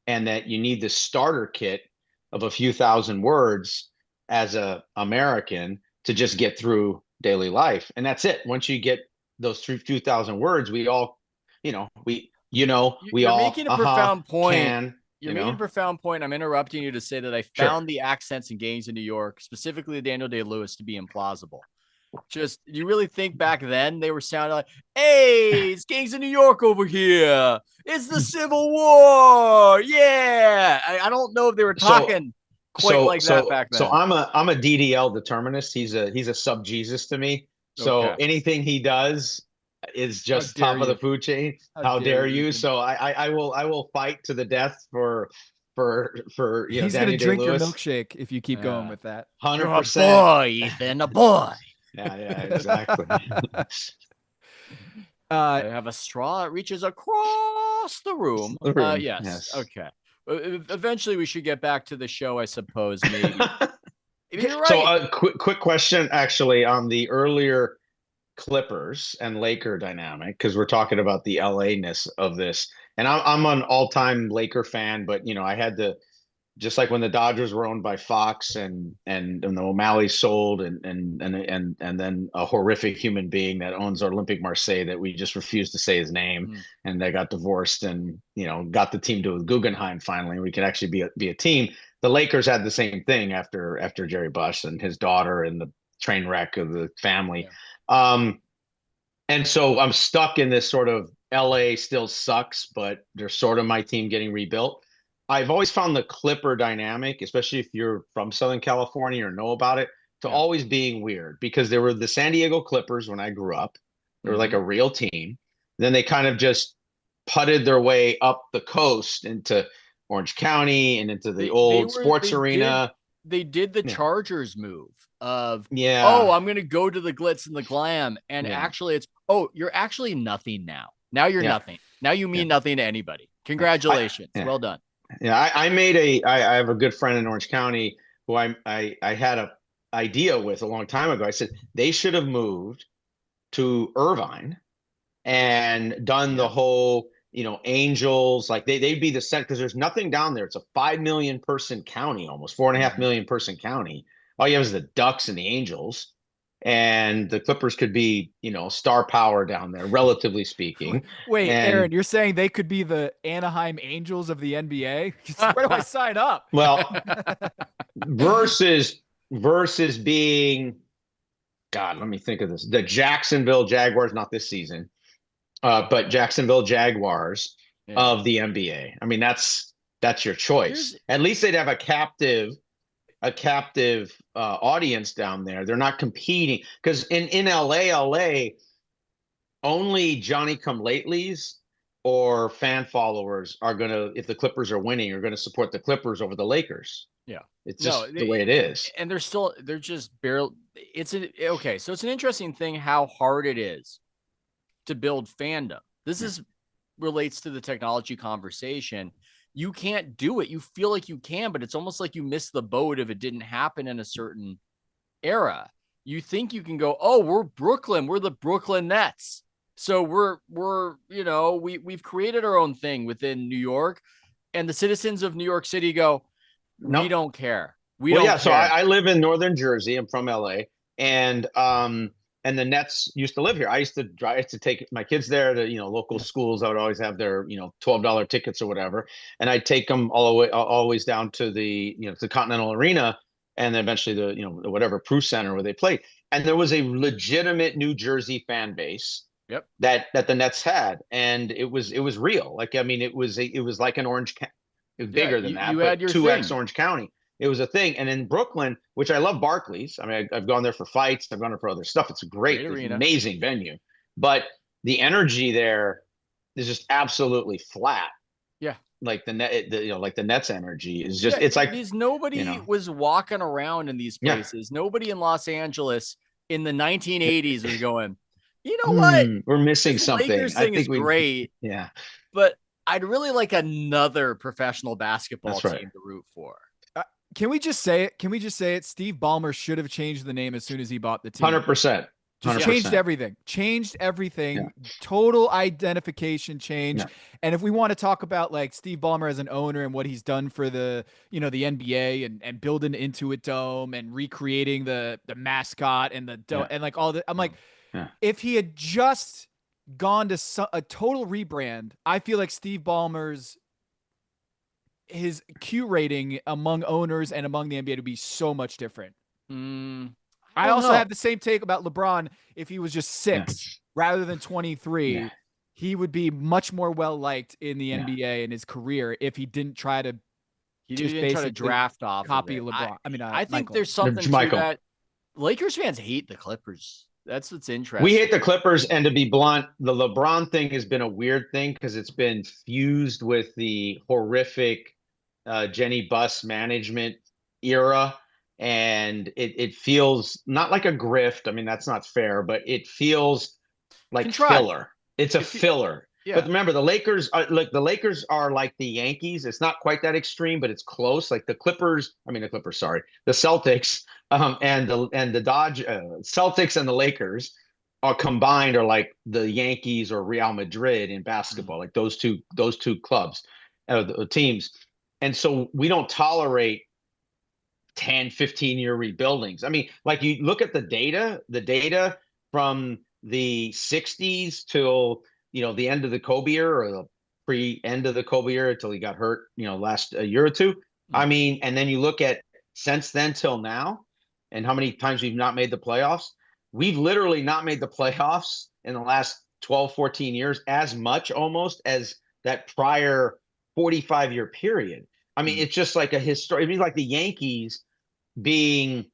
[SPEAKER 4] and that you need this starter kit of a few thousand words as a American to just get through daily life. And that's it. Once you get those few thousand words, we all, you're
[SPEAKER 1] making a profound point.
[SPEAKER 4] You're
[SPEAKER 1] making a profound point. I'm interrupting you to say that I found the accents in Gangs in New York, specifically Daniel Day-Lewis, to be implausible. Just, you really think back then they were sounding like, hey, it's Gangs of New York over here. It's the Civil War. Yeah. I don't know if they were talking that back then.
[SPEAKER 4] So I'm a DDL determinist. He's a sub Jesus to me. So anything he does is just top of the food chain. How dare you? So I will fight to the death for
[SPEAKER 2] he's
[SPEAKER 4] Danny
[SPEAKER 2] gonna drink
[SPEAKER 4] Day-Lewis.
[SPEAKER 2] your milkshake if you keep going with that.
[SPEAKER 4] 100%.
[SPEAKER 1] You're a boy, Ethan, a boy.
[SPEAKER 4] Yeah, exactly.
[SPEAKER 1] I have a straw that reaches across the room. Yes. Okay. Eventually, we should get back to the show, I suppose. Maybe. You're right.
[SPEAKER 4] So, quick question, actually, on the earlier Clippers and Laker dynamic, because we're talking about the LA-ness of this. And I'm an all-time Laker fan, but I had to, just like when the Dodgers were owned by Fox and the O'Malley sold, and then a horrific human being that owns Olympique Marseille that we just refused to say his name, and they got divorced, and got the team to Guggenheim finally, and we could actually be a team. The Lakers had the same thing after Jerry Buss and his daughter and the train wreck of the family. Yeah. And so I'm stuck in this sort of LA still sucks, but they're sort of my team getting rebuilt. I've always found the Clipper dynamic, especially if you're from Southern California or know about it, to always being weird, because there were the San Diego Clippers when I grew up. They were like a real team. Then they kind of just putted their way up the coast into Orange County and into the old sports arena.
[SPEAKER 1] They did the Chargers move of, I'm going to go to the glitz and the glam. And actually it's, you're actually nothing now. Now you're nothing. Now you mean nothing to anybody. Congratulations. Well done.
[SPEAKER 4] Yeah, I have a good friend in Orange County who I had a idea with a long time ago. I said they should have moved to Irvine and done the whole, Angels, like they'd be the center because there's nothing down there. It's a 5 million person county, almost 4.5 million person county. All you have is the Ducks and the Angels, and the Clippers could be, star power down there, relatively speaking.
[SPEAKER 2] Wait,
[SPEAKER 4] And
[SPEAKER 2] Aaron, you're saying they could be the Anaheim Angels of the NBA? Where do I sign up?
[SPEAKER 4] well, versus being, God, let me think of this. The Jacksonville Jaguars, not this season, but Jacksonville Jaguars of the NBA. I mean, that's your choice. At least they'd have a captive audience down there. They're not competing because in LA, only Johnny come latelys or fan followers are gonna, if the Clippers are winning, are gonna support the Clippers over the Lakers.
[SPEAKER 1] Yeah.
[SPEAKER 4] It's just the way it is.
[SPEAKER 1] And they're just barely, okay. So it's an interesting thing how hard it is to build fandom. This relates to the technology conversation. You can't do it. You feel like you can, but it's almost like you missed the boat if it didn't happen in a certain era. You think you can go, oh, we're Brooklyn. We're the Brooklyn Nets. So we've created our own thing within New York, and the citizens of New York City go, we don't care. We don't care.
[SPEAKER 4] So I live in northern Jersey. I'm from LA, and the Nets used to live here. I used to take my kids there to, local schools. I would always have their, $12 tickets or whatever. And I'd take them always down to the, to Continental Arena and then eventually the, whatever Prue Center where they played. And there was a legitimate New Jersey fan base that the Nets had. And it was real. Like, I mean, it was like an Orange County. It was bigger than that, but 2X Orange County. It was a thing. And in Brooklyn, which I love Barclays. I mean, I've gone there for fights. I've gone there for other stuff. It's a great amazing venue. But the energy there is just absolutely flat.
[SPEAKER 1] Yeah.
[SPEAKER 4] Like the Nets energy is just, it's like,
[SPEAKER 1] because nobody was walking around in these places. Yeah. Nobody in Los Angeles in the 1980s was going, you know what?
[SPEAKER 4] We're missing something.
[SPEAKER 1] Lakers thing is great.
[SPEAKER 4] Yeah.
[SPEAKER 1] But I'd really like another professional basketball team to root for.
[SPEAKER 2] Can we just say it? Steve Ballmer should have changed the name as soon as he bought the team.
[SPEAKER 4] 100%.
[SPEAKER 2] Just changed everything. Yeah. Total identification change. Yeah. And if we want to talk about like Steve Ballmer as an owner and what he's done for the, the NBA and building Intuit Dome and recreating the mascot and the dome and like all that, I'm like, if he had just gone to a total rebrand, I feel like Steve Ballmer's his Q rating among owners and among the NBA to be so much different. I also have the same take about LeBron. If he was just 6 rather than 23, he would be much more well-liked in the NBA in his career if he didn't try to
[SPEAKER 1] draft off
[SPEAKER 2] copy
[SPEAKER 1] of
[SPEAKER 2] LeBron.
[SPEAKER 1] I think there's something to that. Lakers fans hate the Clippers. That's what's interesting.
[SPEAKER 4] We hate the Clippers, and to be blunt, the LeBron thing has been a weird thing because it's been fused with the horrific Jenny Buss management era, and it feels not like a grift. I mean, that's not fair, but it feels like filler. It's a filler. Yeah. But remember, the Lakers are like the Yankees. It's not quite that extreme, but it's close. Like the Celtics, and the Celtics and the Lakers are combined are like the Yankees or Real Madrid in basketball, like those two clubs, the teams. And so we don't tolerate 10, 15-year rebuildings. I mean, like you look at the data from the 60s till, the end of the Kobe era or the pre-end of the Kobe era until he got hurt, last a year or two. I mean, and then you look at since then till now and how many times we've not made the playoffs. We've literally not made the playoffs in the last 12, 14 years as much almost as that prior 45-year period. I mean, it's just like a history. It'd be like the Yankees being,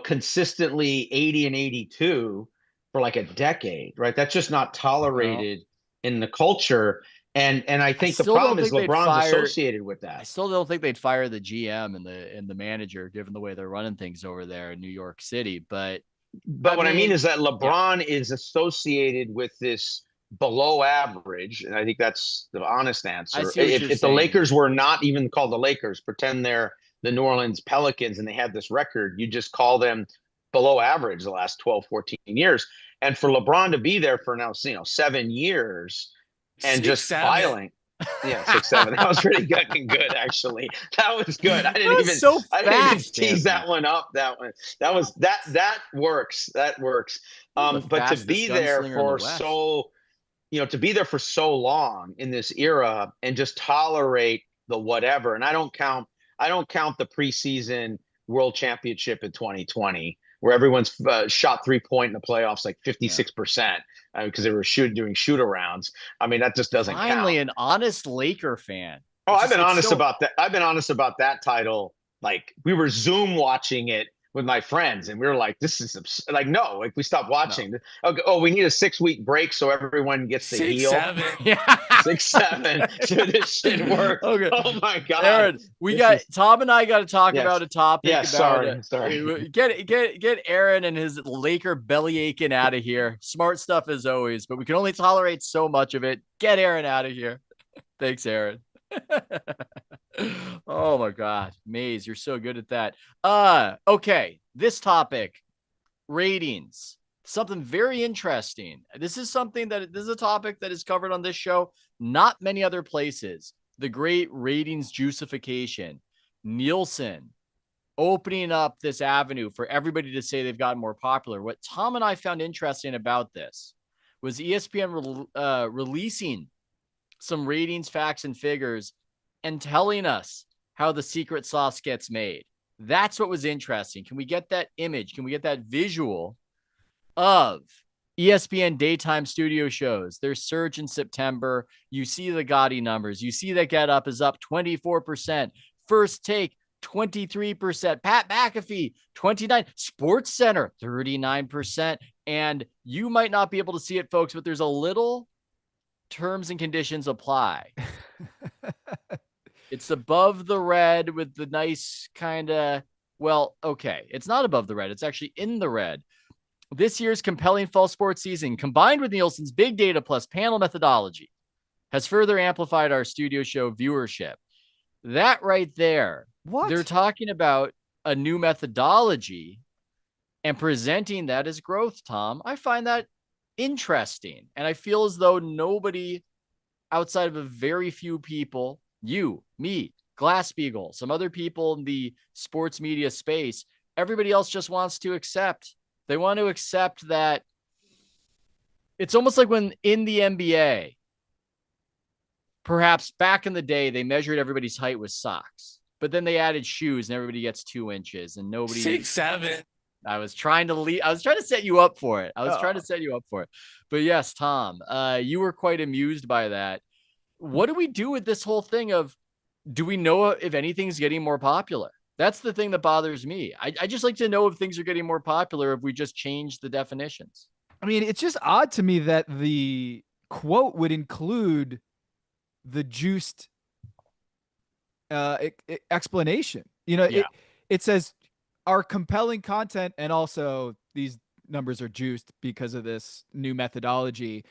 [SPEAKER 4] consistently 80 and 82 for like a decade, right? That's just not tolerated in the culture. And I think the problem is LeBron's associated with that.
[SPEAKER 1] I still don't think they'd fire the GM and the manager, given the way they're running things over there in New York City. But
[SPEAKER 4] what I mean is that LeBron is associated with this below average, and I think that's the honest answer. If the Lakers were not even called the Lakers, pretend they're the New Orleans Pelicans and they had this record, you just call them below average the last 12, 14 years. And for LeBron to be there for now, 7 years and
[SPEAKER 3] Six,
[SPEAKER 4] just
[SPEAKER 3] seven.
[SPEAKER 4] piling. Yeah, 6'7". That was really good, actually. That was good. I didn't
[SPEAKER 1] That's
[SPEAKER 4] even
[SPEAKER 1] so
[SPEAKER 4] I didn't even
[SPEAKER 1] fast,
[SPEAKER 4] tease
[SPEAKER 1] Anthony.
[SPEAKER 4] that one up. That works. That works.
[SPEAKER 1] The
[SPEAKER 4] But to
[SPEAKER 1] fastest
[SPEAKER 4] be there
[SPEAKER 1] gunslinger in the
[SPEAKER 4] for
[SPEAKER 1] West.
[SPEAKER 4] to be there for so long in this era and just tolerate the whatever. And I don't count the preseason world championship in 2020 where everyone's shot 3-point in the playoffs like 56% because they were doing shoot arounds. I mean, that just doesn't
[SPEAKER 1] Finally,
[SPEAKER 4] count.
[SPEAKER 1] an honest Laker fan.
[SPEAKER 4] Oh,
[SPEAKER 1] It's
[SPEAKER 4] I've
[SPEAKER 1] just-
[SPEAKER 4] been
[SPEAKER 1] it's
[SPEAKER 4] honest
[SPEAKER 1] so-
[SPEAKER 4] about that. I've been honest about that title. Like we were Zoom watching it with my friends, and we were like, "This is like no." Like we stopped watching. Okay, oh, we need a 6-week break so everyone gets to
[SPEAKER 3] 6,
[SPEAKER 4] heal.
[SPEAKER 3] 7.
[SPEAKER 1] Yeah.
[SPEAKER 4] 6, 7. So this shit work.
[SPEAKER 1] Okay.
[SPEAKER 4] Oh my god,
[SPEAKER 1] Aaron, Tom and I got to talk
[SPEAKER 4] Yes.
[SPEAKER 1] about a topic.
[SPEAKER 4] Yeah,
[SPEAKER 1] about
[SPEAKER 4] sorry.
[SPEAKER 1] Get Aaron and his Laker belly aching out of here. Smart stuff as always, but we can only tolerate so much of it. Get Aaron out of here. Thanks, Aaron. Oh my God, Maze, you're so good at that. Okay, this topic, ratings. Something very interesting. This is a topic that is covered on this show, not many other places. The great ratings juicefication. Nielsen opening up this avenue for everybody to say they've gotten more popular. What Tom and I found interesting about this was ESPN releasing some ratings, facts, and figures and telling us how the secret sauce gets made. That's what was interesting. Can we get that image? Can we get that visual of ESPN daytime studio shows? Their surge in September. You see the gaudy numbers. You see that Get Up is up 24%. First Take, 23%. Pat McAfee, 29%. Sports Center, 39%. And you might not be able to see it, folks, but there's a little terms and conditions apply. It's above the red with the nice kind of, well, okay. It's not above the red. It's actually in the red. This year's compelling fall sports season, combined with Nielsen's big data plus panel methodology, has further amplified our studio show viewership. That right there,
[SPEAKER 2] What?
[SPEAKER 1] they're talking about a new methodology and presenting that as growth, Tom. I find that interesting. And I feel as though nobody outside of a very few people, you, me, Glass-Steagall, some other people in the sports media space, everybody else just wants to accept. They want to accept that it's almost like when in the NBA, perhaps back in the day, they measured everybody's height with socks, but then they added shoes and everybody gets 2 inches and nobody.
[SPEAKER 3] 6, 7.
[SPEAKER 1] I was trying to set you up for it. But yes, Tom, you were quite amused by that. What do we do with this whole thing of, do we know if anything's getting more popular? That's the thing that bothers me. I just like to know if things are getting more popular, if we just change the definitions.
[SPEAKER 2] I mean, it's just odd to me that the quote would include the juiced explanation. It says our compelling content, and also these numbers are juiced because of this new methodology,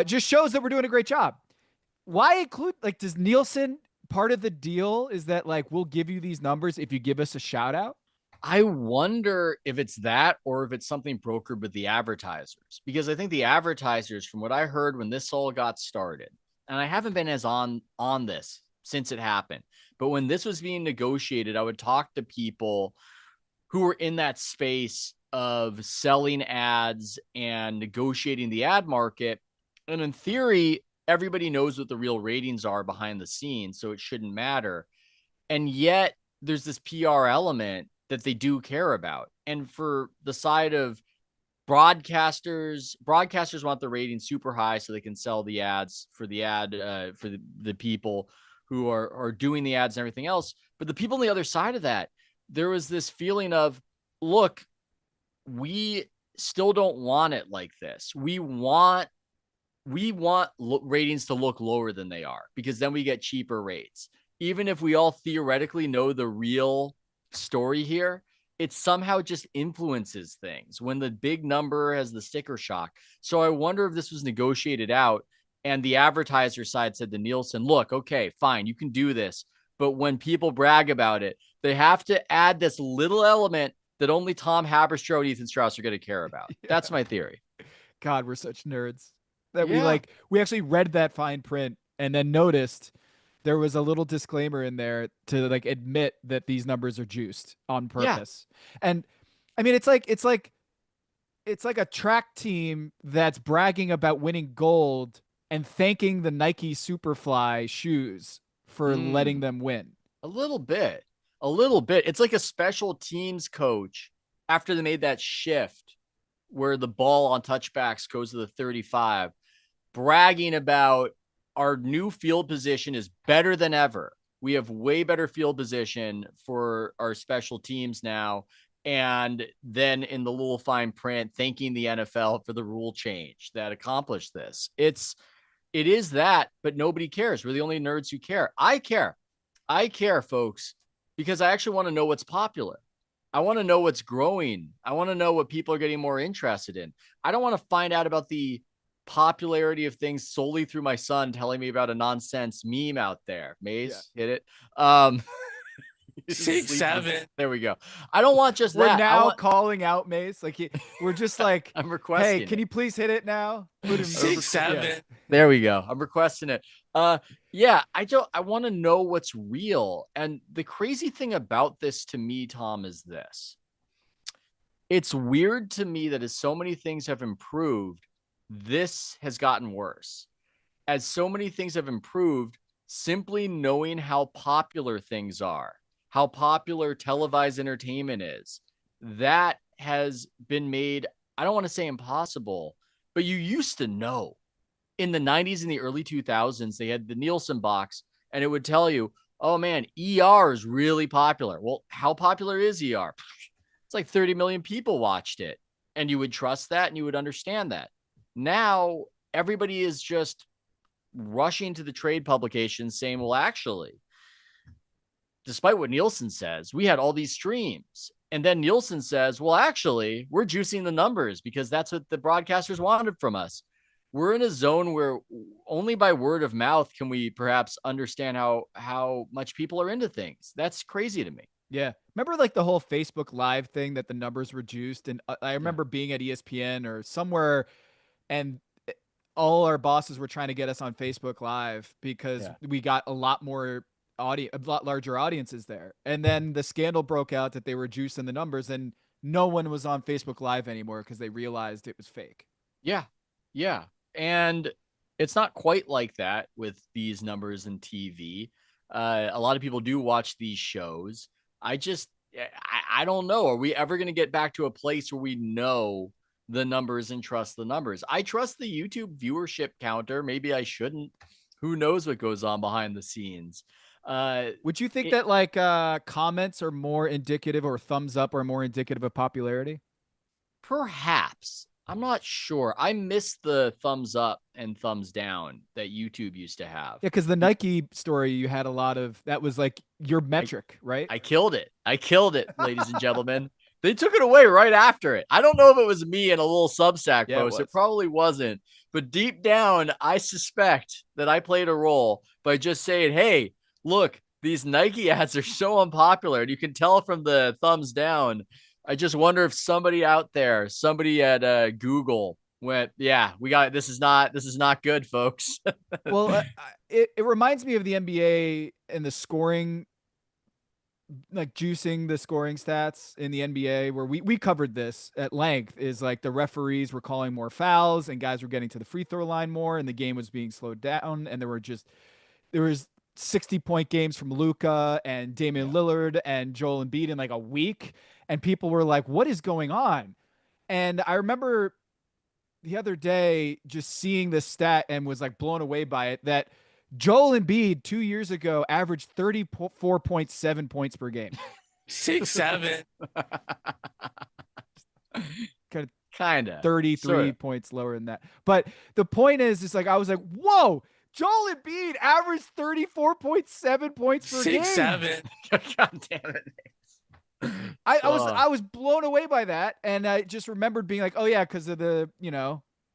[SPEAKER 2] just shows that we're doing a great job. Why include, does Nielsen, part of the deal is that we'll give you these numbers if you give us a shout out?
[SPEAKER 1] I wonder if it's that or if it's something brokered with the advertisers, because I think the advertisers, from what I heard when this all got started, and I haven't been as on this since it happened, but when this was being negotiated, I would talk to people who were in that space of selling ads and negotiating the ad market. And in theory, everybody knows what the real ratings are behind the scenes, so it shouldn't matter. And yet there's this PR element that they do care about. And for the side of broadcasters want the rating super high so they can sell the ads for the people who are doing the ads and everything else. But the people on the other side of that, there was this feeling of, look, we still don't want it like this. We want ratings to look lower than they are, because then we get cheaper rates. Even if we all theoretically know the real story here, it somehow just influences things when the big number has the sticker shock. So I wonder if this was negotiated out and the advertiser side said to Nielsen, look, okay, fine, you can do this. But when people brag about it, they have to add this little element that only Tom Haberstroh and Ethan Strauss are going to care about. That's my theory.
[SPEAKER 2] God, we're such nerds that
[SPEAKER 1] Yeah.
[SPEAKER 2] we actually read that fine print and then noticed there was a little disclaimer in there to like admit that these numbers are juiced on
[SPEAKER 1] Yeah.
[SPEAKER 2] purpose. And I mean, it's like a track team that's bragging about winning gold and thanking the Nike Superfly shoes for letting them win.
[SPEAKER 1] A little bit. It's like a special teams coach after they made that shift where the ball on touchbacks goes to the 35, bragging about our new field position is better than ever. We have way better field position for our special teams now. And then in the little fine print, thanking the NFL for the rule change that accomplished this. It is that, but nobody cares. We're the only nerds who care. I care, folks, because I actually want to know what's popular. I want to know what's growing. I want to know what people are getting more interested in. I don't want to find out about the popularity of things solely through my son telling me about a nonsense meme out there. Mace, hit it.
[SPEAKER 3] 6-7.
[SPEAKER 1] There we go. I don't want just
[SPEAKER 2] We're
[SPEAKER 1] that.
[SPEAKER 2] now calling out Mace. Like we're just like,
[SPEAKER 1] I'm requesting.
[SPEAKER 2] Hey, can you please hit it now? Put him
[SPEAKER 3] 6-7.
[SPEAKER 2] Yeah.
[SPEAKER 1] There we go. I'm requesting it. Yeah, I want to know what's real. And the crazy thing about this to me, Tom, is this. It's weird to me that as so many things have improved, this has gotten worse. As so many things have improved, simply knowing how popular things are, how popular televised entertainment is, that has been made, I don't want to say impossible, but you used to know. In the 90s and the early 2000s, they had the Nielsen box, and it would tell you, oh man, ER is really popular. Well, how popular is ER? It's like 30 million people watched it. And you would trust that and you would understand that. Now, everybody is just rushing to the trade publications saying, well, actually, despite what Nielsen says, we had all these streams. And then Nielsen says, well, actually, we're juicing the numbers because that's what the broadcasters wanted from us. We're in a zone where only by word of mouth can we perhaps understand how much people are into things. That's crazy to me.
[SPEAKER 2] Yeah. Remember like the whole Facebook Live thing that the numbers were juiced? And I remember being at ESPN or somewhere and all our bosses were trying to get us on Facebook Live because we got a lot more audience, a lot larger audiences there. And then the scandal broke out that they were juicing the numbers and no one was on Facebook Live anymore because they realized it was fake.
[SPEAKER 1] Yeah. Yeah. And it's not quite like that with these numbers in TV. A lot of people do watch these shows. I don't know. Are we ever going to get back to a place where we know the numbers and trust the numbers? I trust the YouTube viewership counter. Maybe I shouldn't. Who knows what goes on behind the scenes?
[SPEAKER 2] Would you think that like comments are more indicative or thumbs up are more indicative of popularity?
[SPEAKER 1] Perhaps. I'm not sure. I miss the thumbs up and thumbs down that YouTube used to have.
[SPEAKER 2] Yeah, because the Nike story, you had a lot of that was like your metric, right?
[SPEAKER 1] I killed it, ladies and gentlemen. They took it away right after it. I don't know if it was me in a little Substack post. It probably wasn't. But deep down, I suspect that I played a role by just saying, hey, look, these Nike ads are so unpopular. And you can tell from the thumbs down. I just wonder if somebody out there, somebody at Google went, yeah, we got, this is not good, folks.
[SPEAKER 2] Well, it reminds me of the NBA and the scoring, like juicing the scoring stats in the NBA where we covered this at length is like the referees were calling more fouls and guys were getting to the free throw line more and the game was being slowed down. And there was 60-point games from Luka and Damian Lillard and Joel Embiid in like a week. And people were like, what is going on? And I remember the other day just seeing this stat and was like blown away by it that Joel Embiid 2 years ago averaged 34.7 points per game.
[SPEAKER 3] 6-7.
[SPEAKER 2] Kind of 33 points lower than that. But the point is like, I was like, whoa, Joel Embiid averaged 34.7 points per game.
[SPEAKER 3] 6-7.
[SPEAKER 1] God damn it.
[SPEAKER 2] I was blown away by that. And I just remembered being like, oh yeah, because of the,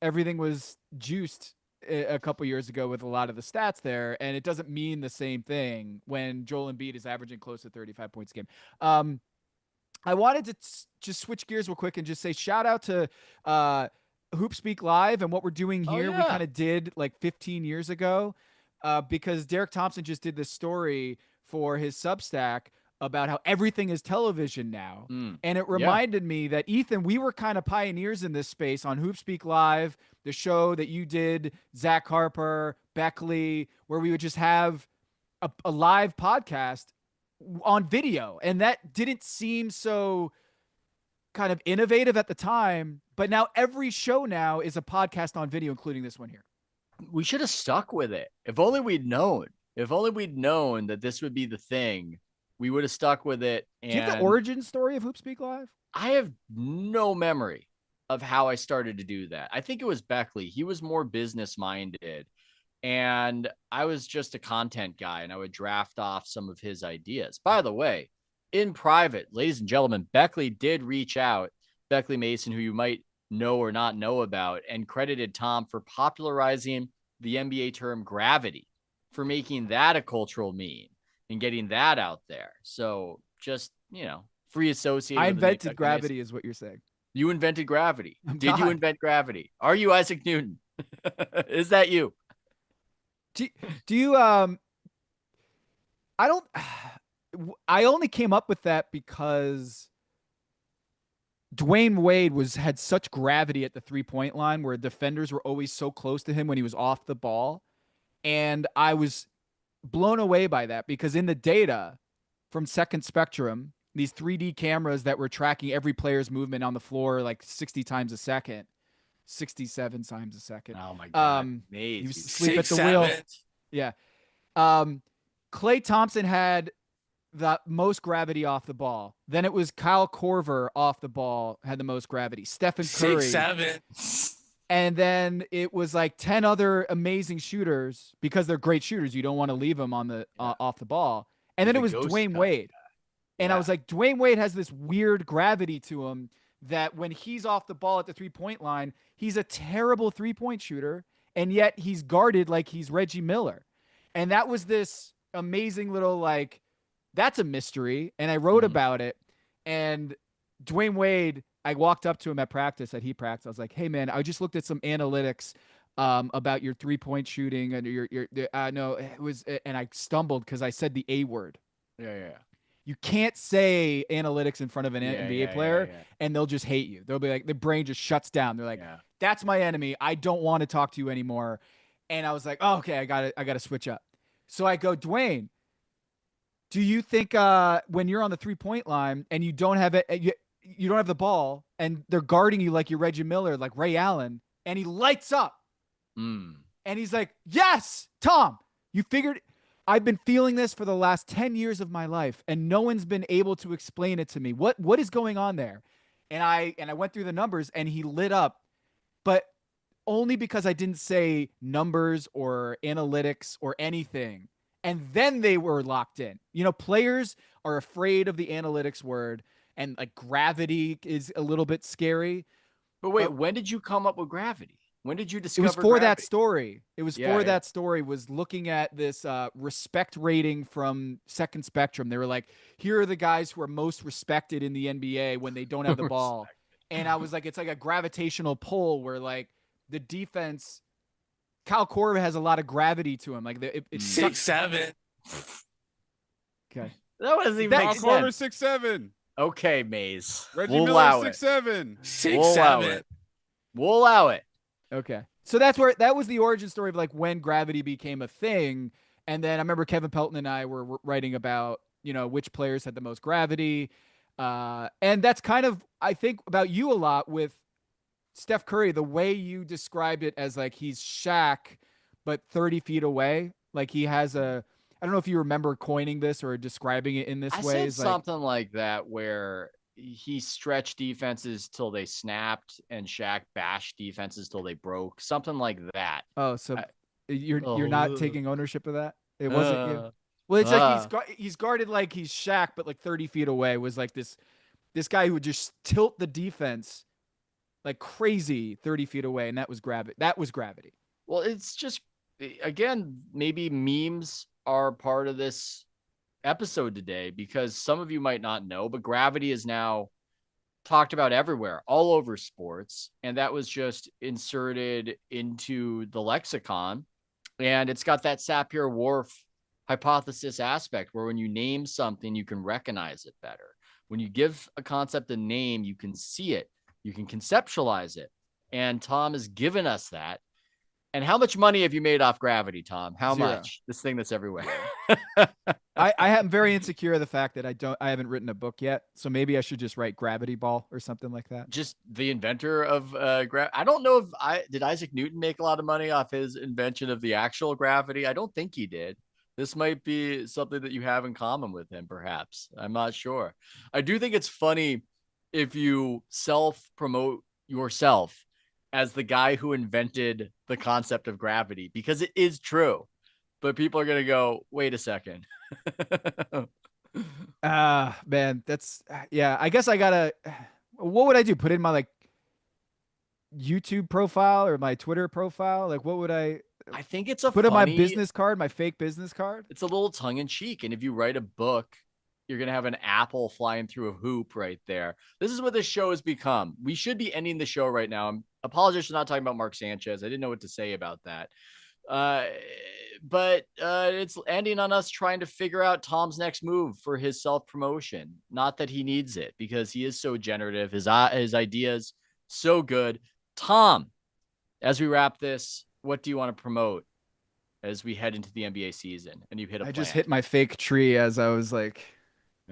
[SPEAKER 2] everything was juiced a couple years ago with a lot of the stats there. And it doesn't mean the same thing when Joel Embiid is averaging close to 35 points a game. I wanted to just switch gears real quick and just say shout out to Hoop Speak Live and what we're doing
[SPEAKER 1] Oh,
[SPEAKER 2] here. We
[SPEAKER 1] yeah.
[SPEAKER 2] kind of did like 15 years ago because Derek Thompson just did this story for his Substack about how everything is television now. And it reminded me that, Ethan, we were kind of pioneers in this space on Hoop Speak Live, the show that you did, Zach Harper, Beckley, where we would just have a live podcast on video. And that didn't seem so kind of innovative at the time, but now every show now is a podcast on video, including this one here.
[SPEAKER 1] We should have stuck with it. If only we'd known. If only we'd known that this would be the thing, we would have stuck with it. And
[SPEAKER 2] do you have the origin story of Hoop Speak Live?
[SPEAKER 1] I have no memory of how I started to do that. I think it was Beckley. He was more business minded, and I was just a content guy, and I would draft off some of his ideas. By the way, in private, ladies and gentlemen, Beckley did reach out, Beckley Mason, who you might know or not know about, and credited Tom for popularizing the NBA term gravity, for making that a cultural meme and getting that out there. So just, free associated.
[SPEAKER 2] I invented gravity is what you're saying.
[SPEAKER 1] You invented gravity. Did you
[SPEAKER 2] God.
[SPEAKER 1] invent gravity? Are you Isaac Newton? Is that you?
[SPEAKER 2] Do you I only came up with that because Dwayne Wade had such gravity at the 3-point line where defenders were always so close to him when he was off the ball. And I was blown away by that because in the data from Second Spectrum, these 3D cameras that were tracking every player's movement on the floor like 60 times a second, 67 times a second.
[SPEAKER 1] Oh my God.
[SPEAKER 2] He was
[SPEAKER 1] Maze.
[SPEAKER 2] asleep at the wheel. Yeah. Klay Thompson had the most gravity off the ball. Then it was Kyle Korver off the ball had the most gravity. Stephen Curry.
[SPEAKER 3] 6'7".
[SPEAKER 2] And then it was like 10 other amazing shooters because they're great shooters. You don't want to leave them on the off the ball. And then it was Dwayne Wade. And I was like, Dwayne Wade has this weird gravity to him that when he's off the ball at the 3-point line, he's a terrible 3-point shooter. And yet he's guarded like he's Reggie Miller. And that was this amazing little, like, that's a mystery. And I wrote about it. And Dwayne Wade, I walked up to him at practice, at Heat practice. I was like, hey, man, I just looked at some analytics about your 3-point shooting. And and I stumbled because I said the A word.
[SPEAKER 1] Yeah.
[SPEAKER 2] You can't say analytics in front of an NBA player and they'll just hate you. They'll be like, the brain just shuts down. They're like, that's my enemy. I don't want to talk to you anymore. And I was like, oh, okay, I got to switch up. So I go, Dwayne, do you think when you're on the 3-point line and you don't have it, you don't have the ball and they're guarding you like you're Reggie Miller, like Ray Allen, and he lights up and he's like, yes, Tom, you figured. I've been feeling this for the last 10 years of my life and no one's been able to explain it to me. What is going on there? And I went through the numbers and he lit up, but only because I didn't say numbers or analytics or anything. And then they were locked in. Players are afraid of the analytics word and like gravity is a little bit scary.
[SPEAKER 1] But wait, when did you come up with gravity? When did you discover
[SPEAKER 2] it was for
[SPEAKER 1] gravity?
[SPEAKER 2] that story. It was for that story was looking at this respect rating from Second Spectrum. They were like, here are the guys who are most respected in the NBA when they don't have the ball. And I was like, it's like a gravitational pull where like the defense, Kyle Korver has a lot of gravity to him. Like it's
[SPEAKER 3] 6'7".
[SPEAKER 2] Okay.
[SPEAKER 1] That wasn't even
[SPEAKER 7] Kyle Korver 6'7".
[SPEAKER 1] Okay, Maze.
[SPEAKER 7] Reggie
[SPEAKER 1] We'll
[SPEAKER 7] Miller
[SPEAKER 1] allow it.
[SPEAKER 7] 6'7".
[SPEAKER 3] 6'7".
[SPEAKER 1] We'll allow it.
[SPEAKER 2] Okay. So that was the origin story of like when gravity became a thing. And then I remember Kevin Pelton and I were writing about, which players had the most gravity. And that's kind of, I think about you a lot with Steph Curry, the way you described it as like, he's Shaq, but 30 feet away. Like he has I don't know if you remember coining this or describing it in this way.
[SPEAKER 1] I said something like that where he stretched defenses till they snapped and Shaq bashed defenses till they broke. Something like that.
[SPEAKER 2] Oh, so you're not taking ownership of that? It wasn't you. Well, it's like he's guarded like he's Shaq, but like 30 feet away. Was like this guy who would just tilt the defense like crazy 30 feet away, and that was gravity.
[SPEAKER 1] Well, it's just, again, maybe memes are part of this episode today because some of you might not know, but gravity is now talked about everywhere, all over sports. And that was just inserted into the lexicon. And it's got that Sapir-Whorf hypothesis aspect where when you name something, you can recognize it better. When you give a concept a name, you can see it, you can conceptualize it. And Tom has given us that. And how much money have you made off gravity, Tom? How
[SPEAKER 2] 0.
[SPEAKER 1] much? This thing that's everywhere.
[SPEAKER 2] I am very insecure of the fact that I haven't written a book yet. So maybe I should just write Gravity Ball or something like that.
[SPEAKER 1] Just the inventor of I don't know if did Isaac Newton make a lot of money off his invention of the actual gravity? I don't think he did. This might be something that you have in common with him, perhaps. I'm not sure. I do think it's funny if you self-promote yourself as the guy who invented the concept of gravity, because it is true. But people are going to go, wait a second.
[SPEAKER 2] Man, that's, yeah, I guess I gotta, what would I do? Put in my like YouTube profile or my Twitter profile? Like, what would I
[SPEAKER 1] think it's a
[SPEAKER 2] put in my business card, my fake business card?
[SPEAKER 1] It's a little tongue in cheek. And if you write a book, you're going to have an apple flying through a hoop right there. This is what this show has become. We should be ending the show right now. I apologize for not talking about Mark Sanchez. I didn't know what to say about that. But it's ending on us trying to figure out Tom's next move for his self-promotion. Not that he needs it, because he is so generative. His ideas so good. Tom, as we wrap this, what do you want to promote as we head into the NBA season? And you hit a
[SPEAKER 2] I
[SPEAKER 1] plant.
[SPEAKER 2] just hit my fake tree as I was like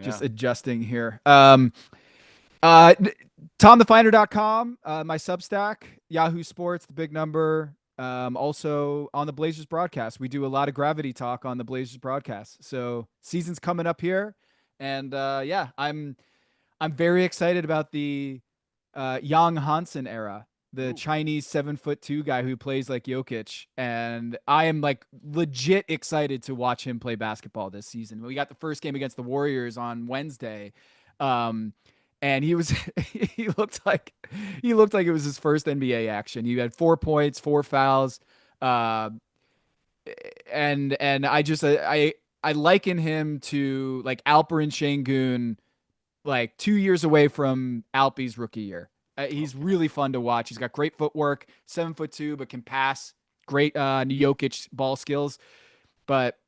[SPEAKER 2] just adjusting here. TomTheFinder.com, my Substack, Yahoo Sports, The Big Number. Also on the Blazers broadcast, we do a lot of gravity talk on the Blazers broadcast. So season's coming up here, and yeah, I'm very excited about the Yang Hansen era, the Chinese 7'2" guy who plays like Jokic, and I am like legit excited to watch him play basketball this season. We got the first game against the Warriors on Wednesday. And he was he looked like it was his first NBA action. He had 4 points, 4 fouls. And I just I liken him to like Alperen Şengün, like 2 years away from Alpe's rookie year. He's really fun to watch. He's got great footwork, 7'2", but can pass. Great Jokic ball skills. But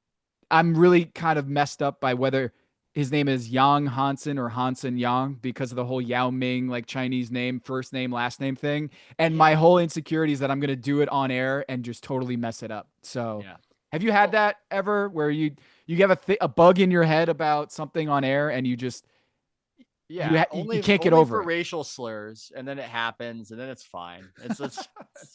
[SPEAKER 2] I'm really kind of messed up by whether his name is Yang Hansen or Hansen Yang because of the whole Yao Ming, like Chinese name, first name, last name thing. And my whole insecurity is that I'm going to do it on air and just totally mess it up. So have you had that ever where you have a bug in your head about something on air and you just, you can't get over
[SPEAKER 1] for
[SPEAKER 2] it?
[SPEAKER 1] racial slurs, and then it happens, and then it's fine. It's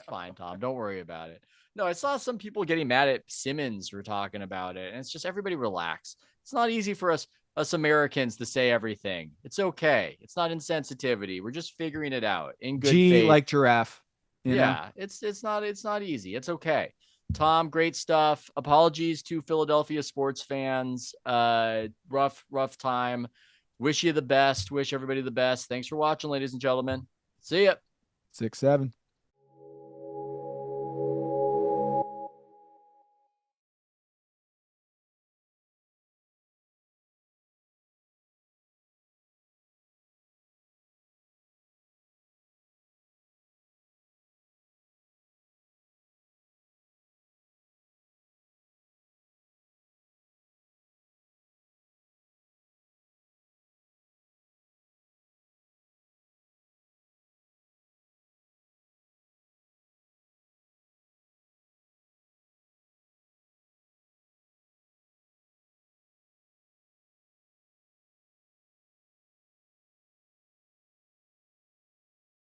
[SPEAKER 1] fine, Tom. Don't worry about it. No, I saw some people getting mad at Simmons for talking about it, and it's just everybody relax. It's not easy for us Americans to say everything. It's okay. It's not insensitivity. We're just figuring it out in good faith.
[SPEAKER 2] Like giraffe. You know?
[SPEAKER 1] It's not easy. It's okay. Tom, great stuff. Apologies to Philadelphia sports fans. Rough time. Wish you the best. Wish everybody the best. Thanks for watching, ladies and gentlemen. See ya.
[SPEAKER 2] 6-7.